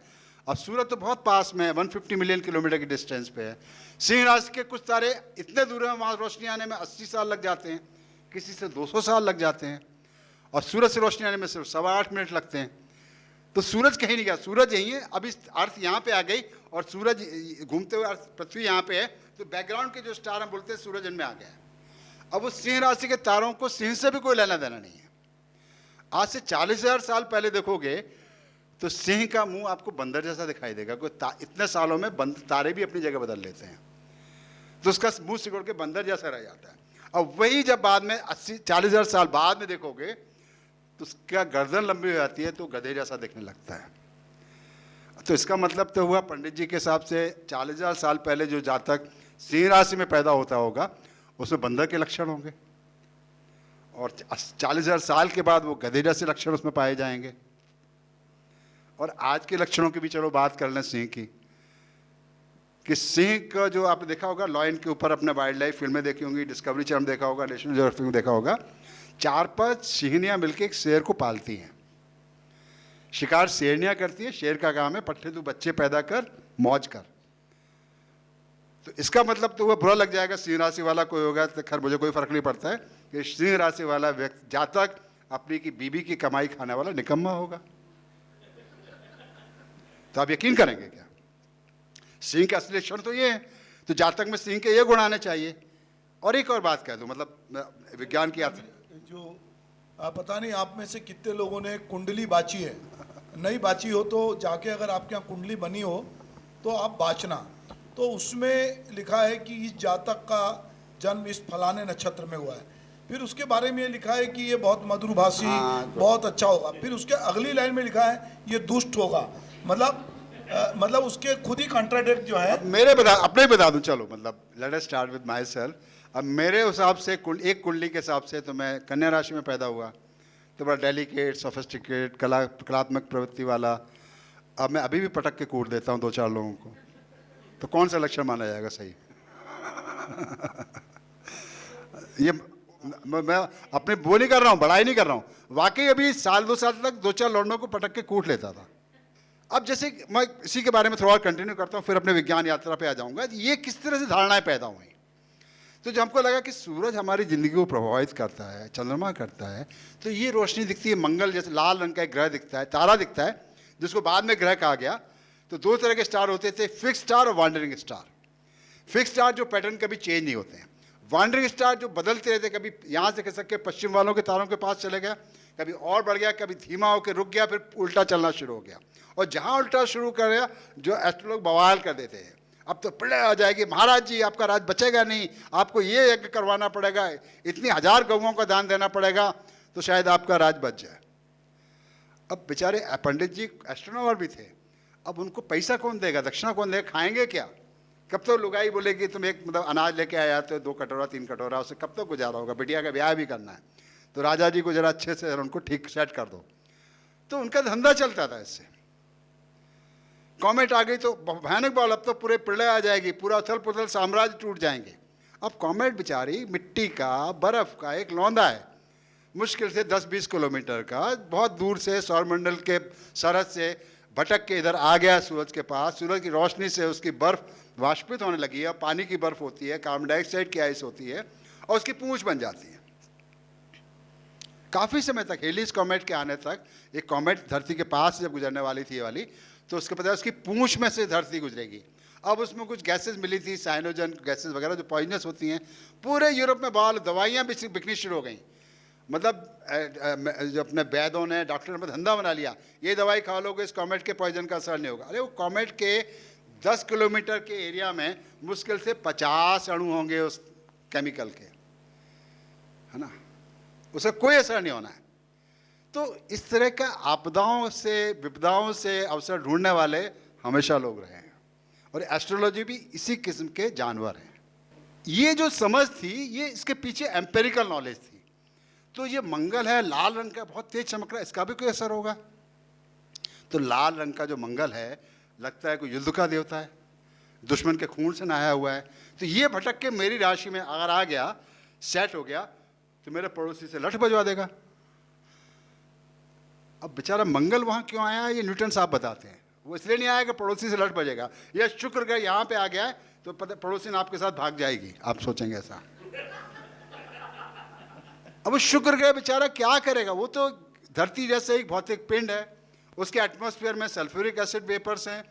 अब सूरज तो बहुत पास में है, 150 मिलियन किलोमीटर की डिस्टेंस पे है। सिंह राशि के कुछ तारे इतने दूर हैं, वहाँ रोशनी आने में 80 साल लग जाते हैं, किसी से 200 साल लग जाते हैं, और सूरज से रोशनी आने में सिर्फ 8.25 मिनट लगते हैं। तो सूरज कहीं नहीं गया, सूरज यहीं है। अभी अर्थ यहाँ पे आ गई और सूरज घूमते हुए अर्थ पृथ्वी यहाँ पे है, तो बैकग्राउंड के जो स्टार हम बोलते हैं सूरज इनमें आ गया है। अब उस सिंह राशि के तारों को सिंह से भी कोई लेना देना नहीं है। आज से 40,000 साल पहले देखोगे तो सिंह का मुंह आपको बंदर जैसा दिखाई देगा। इतने सालों में तारे भी अपनी जगह बदल लेते हैं, तो उसका मुंह सिकुड़ के बंदर जैसा रह जाता है। अब वही जब बाद में 40,000 साल बाद में देखोगे तो उसका गर्दन लंबी हो जाती है, तो गधे जैसा दिखने लगता है। तो इसका मतलब तो हुआ पंडित जी के हिसाब से 40,000 साल पहले जो जातक सिंह राशि में पैदा होता होगा उसमें बंदर के लक्षण होंगे, और 40,000 साल के बाद वो गधे जैसे लक्षण उसमें पाए जाएंगे। और आज के लक्षणों की भी चलो बात कर लें सिंह की, कि सिंह का जो आपने देखा होगा लॉयन के ऊपर अपने वाइल्ड लाइफ फिल्में देखी होंगी, डिस्कवरी चैनल देखा होगा, नेशनल ज्योग्राफिक में देखा होगा, 4-5 सिंहनियाँ मिलकर एक शेर को पालती हैं। शिकार शेरनियाँ करती हैं, शेर का काम है पट्टे तू बच्चे पैदा कर मौज कर। तो इसका मतलब तो वह बुरा लग जाएगा सिंह राशि वाला कोई होगा, तो खैर मुझे कोई फर्क नहीं पड़ता है कि सिंह राशि वाला व्यक्ति जातक अपनी की बीबी की कमाई खाने वाला निकम्मा होगा। तो आप यकीन करेंगे क्या? सिंह का असली लक्षण तो ये है, तो जातक में सिंह के ये गुण आने चाहिए। और एक और बात कह दूं, मतलब विज्ञान की जो पता नहीं आप में से कितने लोगों ने कुंडली बाची है, नहीं बाची हो तो जाके अगर आपके यहाँ कुंडली बनी हो तो आप बाचना। तो उसमें लिखा है कि इस जातक का जन्म इस फलाने नक्षत्र में हुआ है, फिर उसके बारे में ये लिखा है कि ये बहुत मधुरभाषी, बहुत अच्छा होगा, फिर उसके अगली लाइन में लिखा है ये दुष्ट होगा। मतलब उसके खुद ही कॉन्ट्राडिक्ट जो है। अपने बता दूं, चलो मतलब let us start with my self. अब मेरे हिसाब से एक कुंडली के हिसाब से तो मैं कन्या राशि में पैदा हुआ, तो बड़ा डेलिकेट, सोफिस्टिकेट, कलात्मक प्रवृत्ति वाला। अब मैं अभी भी पटक के कूट देता हूँ 2-4 लोगों को, तो कौन सा लक्षण माना जाएगा सही? ये मैं अपने वो नहीं कर रहा हूँ, बड़ाई नहीं कर रहा हूँ, वाकई अभी 1-2 साल तक 2-4 लौंडों को पटक के कूट लेता था। अब जैसे मैं इसी के बारे में थोड़ा और कंटिन्यू करता हूँ, फिर अपने विज्ञान यात्रा पे आ जाऊँगा। ये किस तरह से धारणाएं पैदा हुई, तो जब हमको लगा कि सूरज हमारी ज़िंदगी को प्रभावित करता है, चंद्रमा करता है, तो ये रोशनी दिखती है, मंगल जैसे लाल रंग का एक ग्रह दिखता है, तारा दिखता है, जिसको बाद में ग्रह कहा गया। तो 2 तरह के स्टार होते थे, फिक्स स्टार और वॉन्डरिंग स्टार। फिक्स स्टार जो पैटर्न कभी चेंज नहीं होते हैं, वॉन्डरिंग स्टार जो बदलते रहते, कभी यहाँ से कह सकते पश्चिम वालों के तारों के पास चले गया, कभी और बढ़ गया, कभी धीमा होकर रुक गया, फिर उल्टा चलना शुरू हो गया। और जहाँ उल्टा शुरू कर गया, जो एस्ट्रोलॉग बवाल कर देते हैं, अब तो प्रलय आ जाएगी, महाराज जी आपका राज बचेगा नहीं, आपको ये यज्ञ करवाना पड़ेगा, इतनी 1000 गौओं का दान देना पड़ेगा तो शायद आपका राज बच जाए। अब बेचारे पंडित जी एस्ट्रोनॉमर भी थे, अब उनको पैसा कौन देगा, दक्षिणा कौन देगा, खाएंगे क्या? कब तो लुगाई बोलेगी तुम एक मतलब अनाज लेके आया तो 2 कटोरा 3 कटोरा, उससे कब तक गुजारा होगा, बिटिया का ब्याह भी करना है, तो राजा जी को जरा अच्छे से उनको ठीक सेट कर दो। तो उनका धंधा चलता था इससे। कॉमेट आ गई तो भयानक बात, अब तो पूरे प्रलय आ जाएगी, पूरा उथल पुथल साम्राज्य टूट जाएंगे। अब कॉमेट बेचारी मिट्टी का बर्फ का एक लौंदा है, मुश्किल से 10-20 किलोमीटर का, बहुत दूर से सौरमंडल के सरहद से भटक के इधर आ गया सूरज के पास। सूरज की रोशनी से उसकी बर्फ वाष्पित होने लगी है, पानी की बर्फ होती है, कार्बन डाइऑक्साइड की आइस होती है और उसकी पूंछ बन जाती है। काफ़ी समय तक, हेलिस कॉमेट के आने तक, एक कॉमेट धरती के पास जब गुजरने वाली थी ये वाली, तो उसके पता है उसकी पूंछ में से धरती गुजरेगी। अब उसमें कुछ गैसेस मिली थी, साइनोजन गैसेस वगैरह जो पॉइजनस होती हैं। पूरे यूरोप में बाल दवाइयाँ बिकनी शुरू हो गई, मतलब जो अपने वैद्यों ने, डॉक्टरों ने धंधा बना लिया, ये दवाई खा लोगे इस कॉमेट के पॉइजन का असर नहीं होगा। अरे वो कॉमेट के 10 किलोमीटर के एरिया में मुश्किल से 50 अणु होंगे उस केमिकल के, है ना, उसे कोई असर नहीं होना है। तो इस तरह का आपदाओं से, विपदाओं से अवसर ढूंढने वाले हमेशा लोग रहे हैं, और एस्ट्रोलॉजी भी इसी किस्म के जानवर हैं। ये जो समझ थी, ये इसके पीछे एम्पेरिकल नॉलेज थी। तो ये मंगल है लाल रंग का, बहुत तेज चमक रहा है, इसका भी कोई असर होगा? तो लाल रंग का जो मंगल है, लगता है कोई युद्ध का देवता है, दुश्मन के खून से नहाया हुआ है। तो ये भटक के मेरी राशि में अगर आ गया, सेट हो गया, तो मेरे पड़ोसी से लठ बजवा देगा। अब बेचारा मंगल वहाँ क्यों आया, ये न्यूटन साहब बताते हैं। वो इसलिए नहीं आया कि पड़ोसी से लठ बजेगा, या शुक्र ग्रह यहाँ पे आ गया है तो पड़ोसी ने आपके साथ भाग जाएगी, आप सोचेंगे ऐसा। अब वो शुक्र ग्रह बेचारा क्या करेगा, वो तो धरती जैसे एक भौतिक पिंड है, उसके एटमॉस्फेयर में सल्फ्यूरिक एसिड वेपर्स हैं,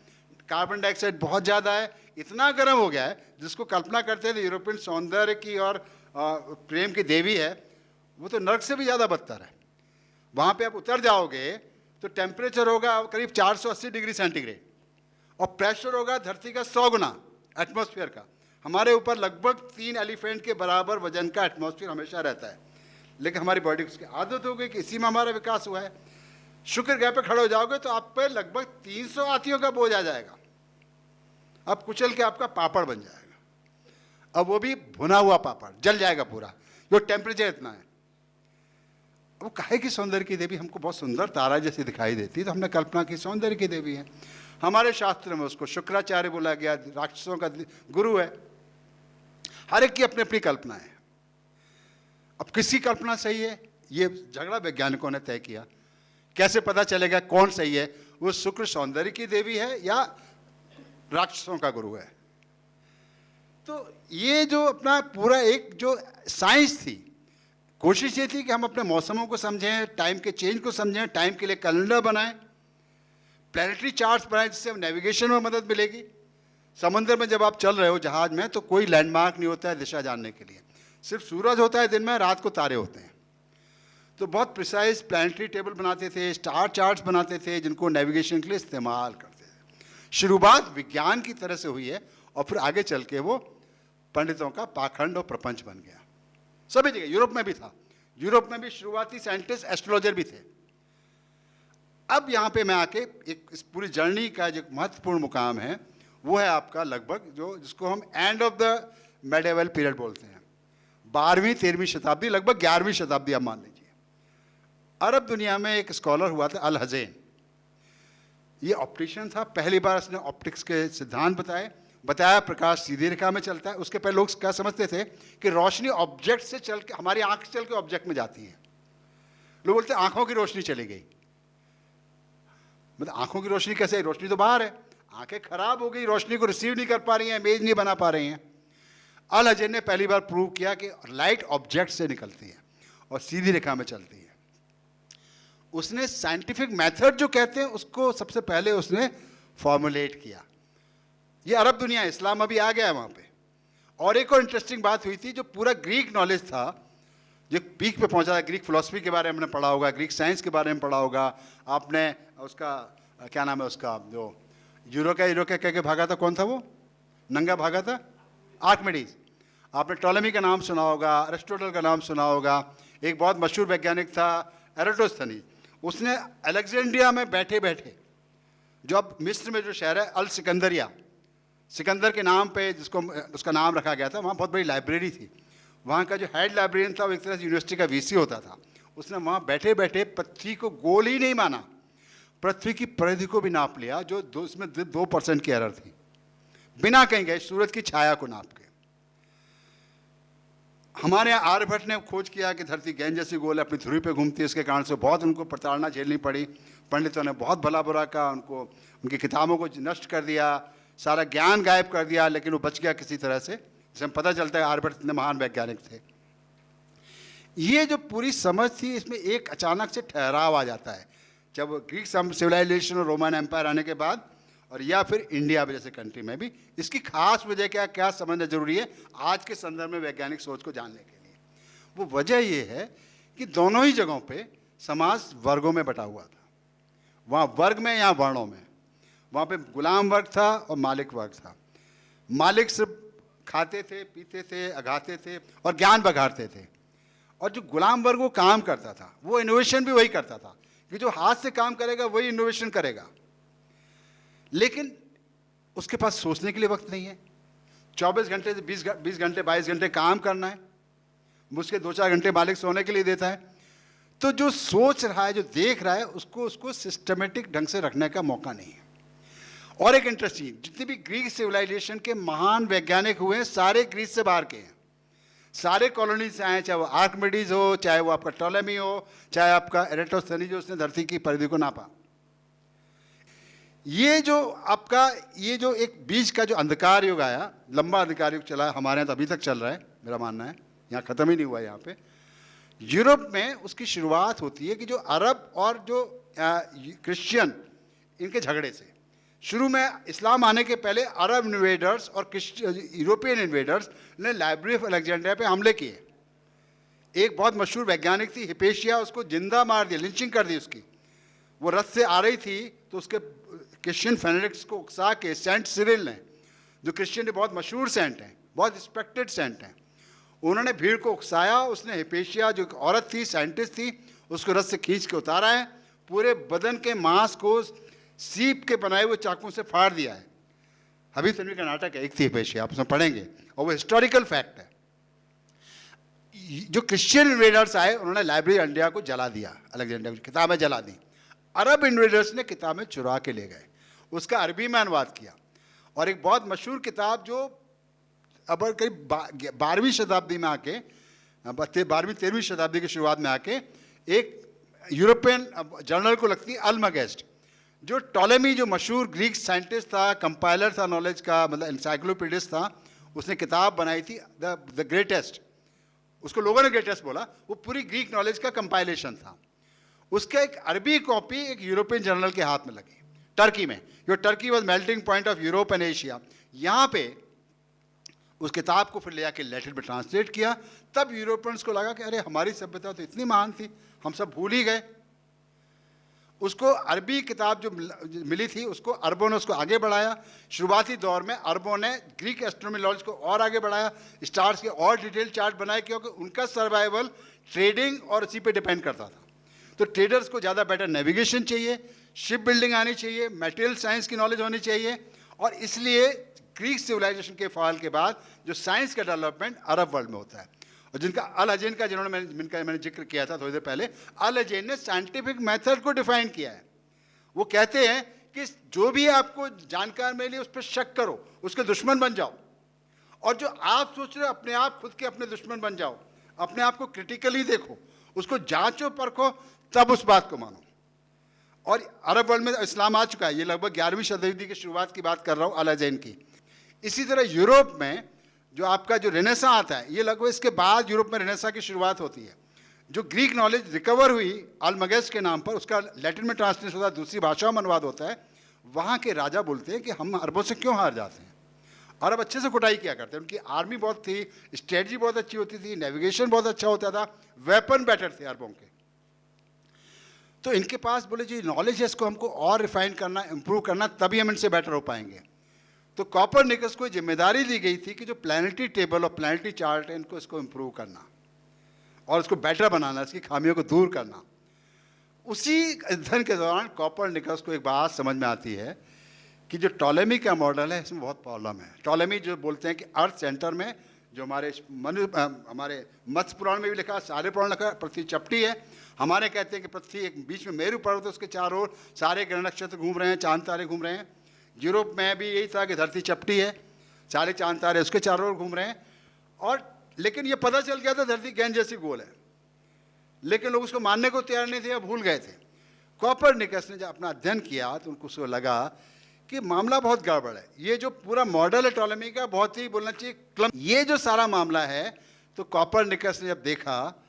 कार्बन डाइऑक्साइड बहुत ज़्यादा है, इतना गर्म हो गया है, जिसको कल्पना करते थे यूरोपियन सौंदर्य की और प्रेम की देवी है, वो तो नर्क से भी ज़्यादा बदतर है। वहाँ पे आप उतर जाओगे तो टेम्परेचर होगा करीब 480 डिग्री सेंटीग्रेड, और प्रेशर होगा धरती का 100 गुना एटमॉस्फेयर का। हमारे ऊपर लगभग 3 एलिफेंट के बराबर वजन का एटमॉस्फेयर हमेशा रहता है, लेकिन हमारी बॉडी को उसकी आदत हो गई कि इसी में हमारा विकास हुआ है। शुक्र ग्रह पे खड़े हो जाओगे तो आप पे लगभग 300 हाथियों का बोझ आ जाएगा, अब कुचल के आपका पापड़ बन जाएगा। अब वो भी भुना हुआ पापड़, जल जाएगा पूरा, जो टेम्परेचर इतना है। वो काहे की सौंदर्य की देवी, हमको बहुत सुंदर तारा जैसी दिखाई देती है, तो हमने कल्पना की सौंदर्य की देवी है। हमारे शास्त्र में उसको शुक्राचार्य बोला गया, राक्षसों का गुरु है। हर एक की अपनी अपनी कल्पना है। अब किसकी कल्पना सही है, ये झगड़ा वैज्ञानिकों ने तय किया। कैसे पता चलेगा कौन सही है, वो शुक्र सौंदर्य की देवी है या राक्षसों का गुरु है? तो ये जो अपना पूरा एक जो साइंस थी, कोशिश ये थी कि हम अपने मौसमों को समझें, टाइम के चेंज को समझें, टाइम के लिए कैलेंडर बनाएं, प्लैनेटरी चार्ट्स बनाएं, जिससे हम नेविगेशन में मदद मिलेगी। समुद्र में जब आप चल रहे हो जहाज में, तो कोई लैंडमार्क नहीं होता है दिशा जानने के लिए, सिर्फ सूरज होता है दिन में, रात को तारे होते हैं। तो बहुत प्रिसाइज प्लैनेटरी टेबल बनाते थे, स्टार चार्ट्स बनाते थे, जिनको नेविगेशन के लिए इस्तेमाल करते थे। शुरुआत विज्ञान की तरह से हुई है, और फिर आगे चल के वो पंडितों का पाखंड और प्रपंच बन गया। सभी जगह, यूरोप में भी था, यूरोप में भी शुरुआती साइंटिस्ट एस्ट्रोलॉजर भी थे। अब यहाँ पे मैं आके एक इस पूरी जर्नी का जो महत्वपूर्ण मुकाम है, वो है आपका लगभग जो जिसको हम end of the medieval period बोलते हैं, 12वीं 13वीं शताब्दी, लगभग 11वीं शताब्दी आप मान लीजिए। अरब दुनिया में एक स्कॉलर हुआ था अल हज़ेन, ये ऑप्टिशियन था, पहली बार उसने ऑप्टिक्स के सिद्धांत बताया प्रकाश सीधी रेखा में चलता है। उसके पहले लोग क्या समझते थे कि रोशनी ऑब्जेक्ट से चल के, हमारी आंख से चल के ऑब्जेक्ट में जाती है। लोग बोलते हैं आंखों की रोशनी चली गई, मतलब आंखों की रोशनी कैसे, रोशनी तो बाहर है, आंखें खराब हो गई, रोशनी को रिसीव नहीं कर पा रही हैं, इमेज नहीं बना पा रही हैं। अल हज़ेन ने पहली बार प्रूव किया कि लाइट ऑब्जेक्ट से निकलती है और सीधी रेखा में चलती है। उसने साइंटिफिक मेथड जो कहते हैं उसको सबसे पहले उसने फॉर्मुलेट किया। ये अरब दुनिया, इस्लाम अभी आ गया है वहाँ पे। और एक और इंटरेस्टिंग बात हुई थी, जो पूरा ग्रीक नॉलेज था जो पीक पे पहुँचा था, ग्रीक फिलोसफी के बारे में हमने पढ़ा होगा, ग्रीक साइंस के बारे में पढ़ा होगा आपने। उसका क्या नाम है उसका, जो यूरो का कह के भागा था, कौन था वो, नंगा भागा था? आर्किमिडीज। आपने टॉलेमी का नाम सुना होगा, अरिस्टोटल का नाम सुना होगा, एक बहुत मशहूर वैज्ञानिक था एराटोस्थनीज, उसने अलेक्जेंड्रिया में बैठे बैठे, जो अब मिस्र में जो शहर है अल सिकंदरिया, सिकंदर के नाम पे जिसको उसका नाम रखा गया था, वहाँ बहुत बड़ी लाइब्रेरी थी। वहाँ का जो हेड लाइब्रेरियन था वो एक तरह से यूनिवर्सिटी का वीसी होता था। उसने वहाँ बैठे बैठे पृथ्वी को गोल ही नहीं माना, पृथ्वी की परिधि को भी नाप लिया, जो उसमें 2% की एरर थी, बिना कहीं गए सूरज की छाया को नाप के। हमारे यहाँ आर्यभट्ट ने खोज किया कि धरती गेंद जैसी गोल है, अपनी धुरी पे घूमती है, इसके कारण से बहुत उनको प्रताड़ना झेलनी पड़ी। पंडितों ने बहुत भला बुरा कहा, उनको उनकी किताबों को नष्ट कर दिया, सारा ज्ञान गायब कर दिया, लेकिन वो बच गया किसी तरह से। जिसमें पता चलता है आर्यभट्ट इतने महान वैज्ञानिक थे। ये जो पूरी समझ थी, इसमें एक अचानक से ठहराव आ जाता है जब ग्रीक सिविलाइजेशन और रोमन एम्पायर आने के बाद, और या फिर इंडिया जैसे कंट्री में भी। इसकी खास वजह क्या समझना जरूरी है आज के संदर्भ में वैज्ञानिक सोच को जानने के लिए? वो वजह ये है कि दोनों ही जगहों पे समाज वर्गों में बटा हुआ था। वहाँ वर्ग में, यहाँ वर्णों में। वहाँ पे गुलाम वर्ग था और मालिक वर्ग था। मालिक सिर्फ खाते थे, पीते थे, अघाते थे और ज्ञान बघाड़ते थे, और जो गुलाम वर्ग वो काम करता था, वो इनोवेशन भी वही करता था कि जो हाथ से काम करेगा वही इनोवेशन करेगा। लेकिन उसके पास सोचने के लिए वक्त नहीं है। 24 घंटे से 20 घंटे 22 घंटे काम करना है, मुझके 2-4 घंटे मालिक सोने के लिए देता है। तो जो सोच रहा है, जो देख रहा है, उसको सिस्टमेटिक ढंग से रखने का मौका नहीं है। और एक इंटरेस्टिंग, जितने भी ग्रीक सिविलाइजेशन के महान वैज्ञानिक हुए हैं, सारे ग्रीस से बाहर के हैं, सारे कॉलोनी से आए, चाहे वो आर्किमिडीज हो, चाहे वो आपका टॉलेमी हो, चाहे आपका एराटोस्थनीज जो उसने धरती की परिधि को नापा। ये जो एक बीच का जो अंधकार युग आया, लंबा अंधकार युग चला, हमारे यहाँ तो अभी तक चल रहा है, मेरा मानना है, यहाँ ख़त्म ही नहीं हुआ। यहाँ पे यूरोप में उसकी शुरुआत होती है कि जो अरब और जो क्रिश्चियन, इनके झगड़े से। शुरू में इस्लाम आने के पहले अरब इन्वेडर्स और यूरोपियन इन्वेडर्स ने लाइब्रेरी ऑफ अलेक्जेंड्रिया पे हमले किए। एक बहुत मशहूर वैज्ञानिक थी हिपेशिया, उसको जिंदा मार दिया, लिंचिंग कर दी उसकी। वो रथ से आ रही थी तो उसके क्रिश्चियन फेनेटिक्स को उकसा के सेंट सिरिल ने, जो क्रिश्चियन बहुत मशहूर सेंट हैं, बहुत रिस्पेक्टेड सेंट हैं, उन्होंने भीड़ को उकसाया। उसने हिपेशिया, जो एक औरत थी, साइंटिस्ट थी, उसको रथ से खींच के उतारा है, पूरे बदन के मांस को सीप के बनाए हुए चाकू से फाड़ दिया है। अभी तनवी का नाटक है, एक थी हिपेशिया, आप उसमें पढ़ेंगे, और वो हिस्टोरिकल फैक्ट है। जो क्रिश्चियन इन्वेडर्स आए, उन्होंने लाइब्रेरी इंडिया को जला दिया, अलेक्जेंड्रिया की किताबें जला दी। अरब इन्वेडर्स ने किताबें चुरा के ले गए, उसका अरबी में अनुवाद किया। और एक बहुत मशहूर किताब जो अब करीब 12वीं शताब्दी में आके, 12वीं-13वीं शताब्दी की शुरुआत में आके एक यूरोपियन जर्नल को लगती है, अल्मगेस्ट, जो टॉलेमी, जो मशहूर ग्रीक साइंटिस्ट था, कंपाइलर था नॉलेज का, मतलब एनसाइक्लोपीडिस्ट था, उसने किताब बनाई थी द ग्रेटेस्ट। उसको लोगों ने ग्रेटेस्ट बोला, वो पूरी ग्रीक नॉलेज का कंपाइलेशन था। उसका एक अरबी कॉपी एक यूरोपियन जर्नल के हाथ में लगी, टर्की में। जो Turkey was melting point of Europe and Asia. यहाँ पे उस किताब को फिर ले आके लैटिन में ट्रांसलेट किया। तब यूरोपियंस को लगा कि अरे हमारी सभ्यता तो इतनी महान थी, हम सब भूल ही गए। उसको अरबी किताब जो मिली थी, उसको अरबों ने उसको आगे बढ़ाया। शुरुआती दौर में अरबों ने ग्रीक एस्ट्रोनॉमी नॉलेज को और आगे बढ़ाया, स्टार्स के और डिटेल चार्ट बनाए, क्योंकि उनका सर्वाइवल ट्रेडिंग और इसी पे डिपेंड करता था। तो ट्रेडर्स को ज़्यादा बेटर नेविगेशन चाहिए, शिप बिल्डिंग आनी चाहिए, मटेरियल साइंस की नॉलेज होनी चाहिए। और इसलिए ग्रीक सिविलाइजेशन के फॉल के बाद जो साइंस का डेवलपमेंट अरब वर्ल्ड में होता है। और जिनका अल अजैन का, जिन्होंने मैंने जिक्र किया था थोड़ी देर पहले, अल अजैन ने साइंटिफिक मेथड को डिफाइन किया है। वो कहते हैं कि जो भी आपको जानकार मिले उस पर शक करो, उसके दुश्मन बन जाओ, और जो आप सोच रहे हो अपने आप खुद के अपने दुश्मन बन जाओ। अपने आप को क्रिटिकली देखो, उसको जांचो परखो, तब उस बात को मानो। और अरब वर्ल्ड में इस्लाम आ चुका है, ये लगभग 11वीं शताब्दी की शुरुआत की बात कर रहा हूँ, अल अजैन की। इसी तरह यूरोप में जो आपका जो रेनेसा आता है, ये लगभग इसके बाद यूरोप में रेनेसा की शुरुआत होती है। जो ग्रीक नॉलेज रिकवर हुई अल्मगेस्ट के नाम पर, उसका लैटिन में ट्रांसलेशन होता है, दूसरी भाषाओं में अनुवाद होता है। वहाँ के राजा बोलते हैं कि हम अरबों से क्यों हार जाते हैं। अरब अच्छे से कुटाई किया करते हैं, उनकी आर्मी बहुत थी, स्ट्रेटजी बहुत अच्छी होती थी, नेविगेशन बहुत अच्छा होता था, वेपन बेटर थे अरबों के। तो इनके पास बोले जी नॉलेज है, इसको हमको और रिफाइन करना, इम्प्रूव करना, तभी हम इनसे बेटर हो पाएंगे। तो कॉपरनिकस को जिम्मेदारी दी गई थी कि जो प्लैनेटरी टेबल और प्लैनेटरी चार्ट है इनको इसको इम्प्रूव करना और इसको बेटर बनाना, इसकी खामियों को दूर करना। उसी अध्ययन के दौरान कॉपरनिकस को एक बात समझ में आती है कि जो टॉलेमी का मॉडल है इसमें बहुत प्रॉब्लम है। टॉलेमी जो बोलते हैं कि अर्थ सेंटर में, जो हमारे मत्स्य पुराण में भी लिखा, सारे पुराण लिखा, पृथ्वी चपटी है। हमारे कहते हैं कि पृथ्वी एक बीच में मेरू पर्वत है, उसके चारों ओर सारे ग्रह नक्षत्र घूम रहे हैं, चांद तारे घूम रहे हैं। यूरोप में भी यही था कि धरती चपटी है, सारे चांद तारे उसके चारों ओर घूम रहे हैं। और लेकिन ये पता चल गया था धरती गेंद जैसी गोल है, लेकिन लोग उसको मानने को तैयार नहीं थे या भूल गए थे। कॉपरनिकस ने जब अपना अध्ययन किया तो उनको उसको लगा कि मामला बहुत गड़बड़ है। ये जो पूरा मॉडल है टॉलेमी का, बहुत ही बोलना चाहिए क्लम, ये जो सारा मामला है, तो कॉपरनिकस ने जब देखा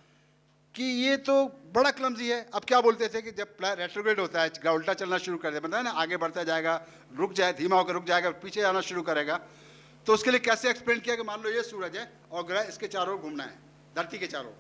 कि ये तो बड़ा क्लमजी है। अब क्या बोलते थे कि जब रेट्रोग्रेड होता है, उल्टा चलना शुरू कर दे, मतलब ना आगे बढ़ता जाएगा, रुक जाए, धीमा होकर रुक जाएगा, पीछे जाना शुरू करेगा। तो उसके लिए कैसे एक्सप्लेन किया कि मान लो ये सूरज है और ग्रह इसके चारों ओर घूमना है, धरती के चारों,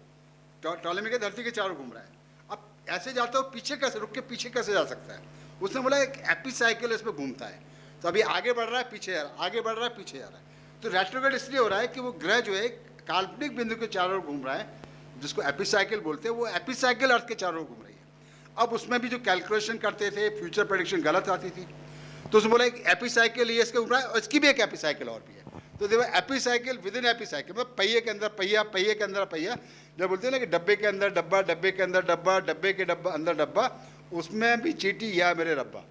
टॉलेमी के धरती के चारों घूम रहा है। अब ऐसे जाता हो पीछे कैसे, रुक के पीछे कैसे जा सकता है? उसने बोला एक एपिसाइकिल इसमें घूमता है, तो अभी आगे बढ़ रहा है, पीछे आ रहा है, आगे बढ़ रहा है, पीछे आ रहा है। तो रेट्रोग्रेड इसलिए हो रहा है कि वो ग्रह जो है काल्पनिक बिंदु के चारों ओर घूम रहा है, जिसको एपिसाइकिल बोलते हैं, वो एपिसाइकिल अर्थ के चारों ओर घूम रही है। अब उसमें भी जो कैलकुलेशन करते थे, फ्यूचर प्रेडिक्शन गलत आती थी। तो उसने बोला एक एपिसाइकिल ये इसके घूम रहा है और इसकी भी एक एपिसाइकिल और भी है। तो देखो एपिसाइकिल विद इन एपिसाइकिल, मतलब पहिए के अंदर पहिया, पहिए के अंदर पहिया। जब बोलते हैं ना कि डब्बे के अंदर डब्बा, डब्बे के अंदर डब्बा, डब्बे के डब्बा अंदर डब्बा, उसमें भी चीटी या मेरे रब्बा।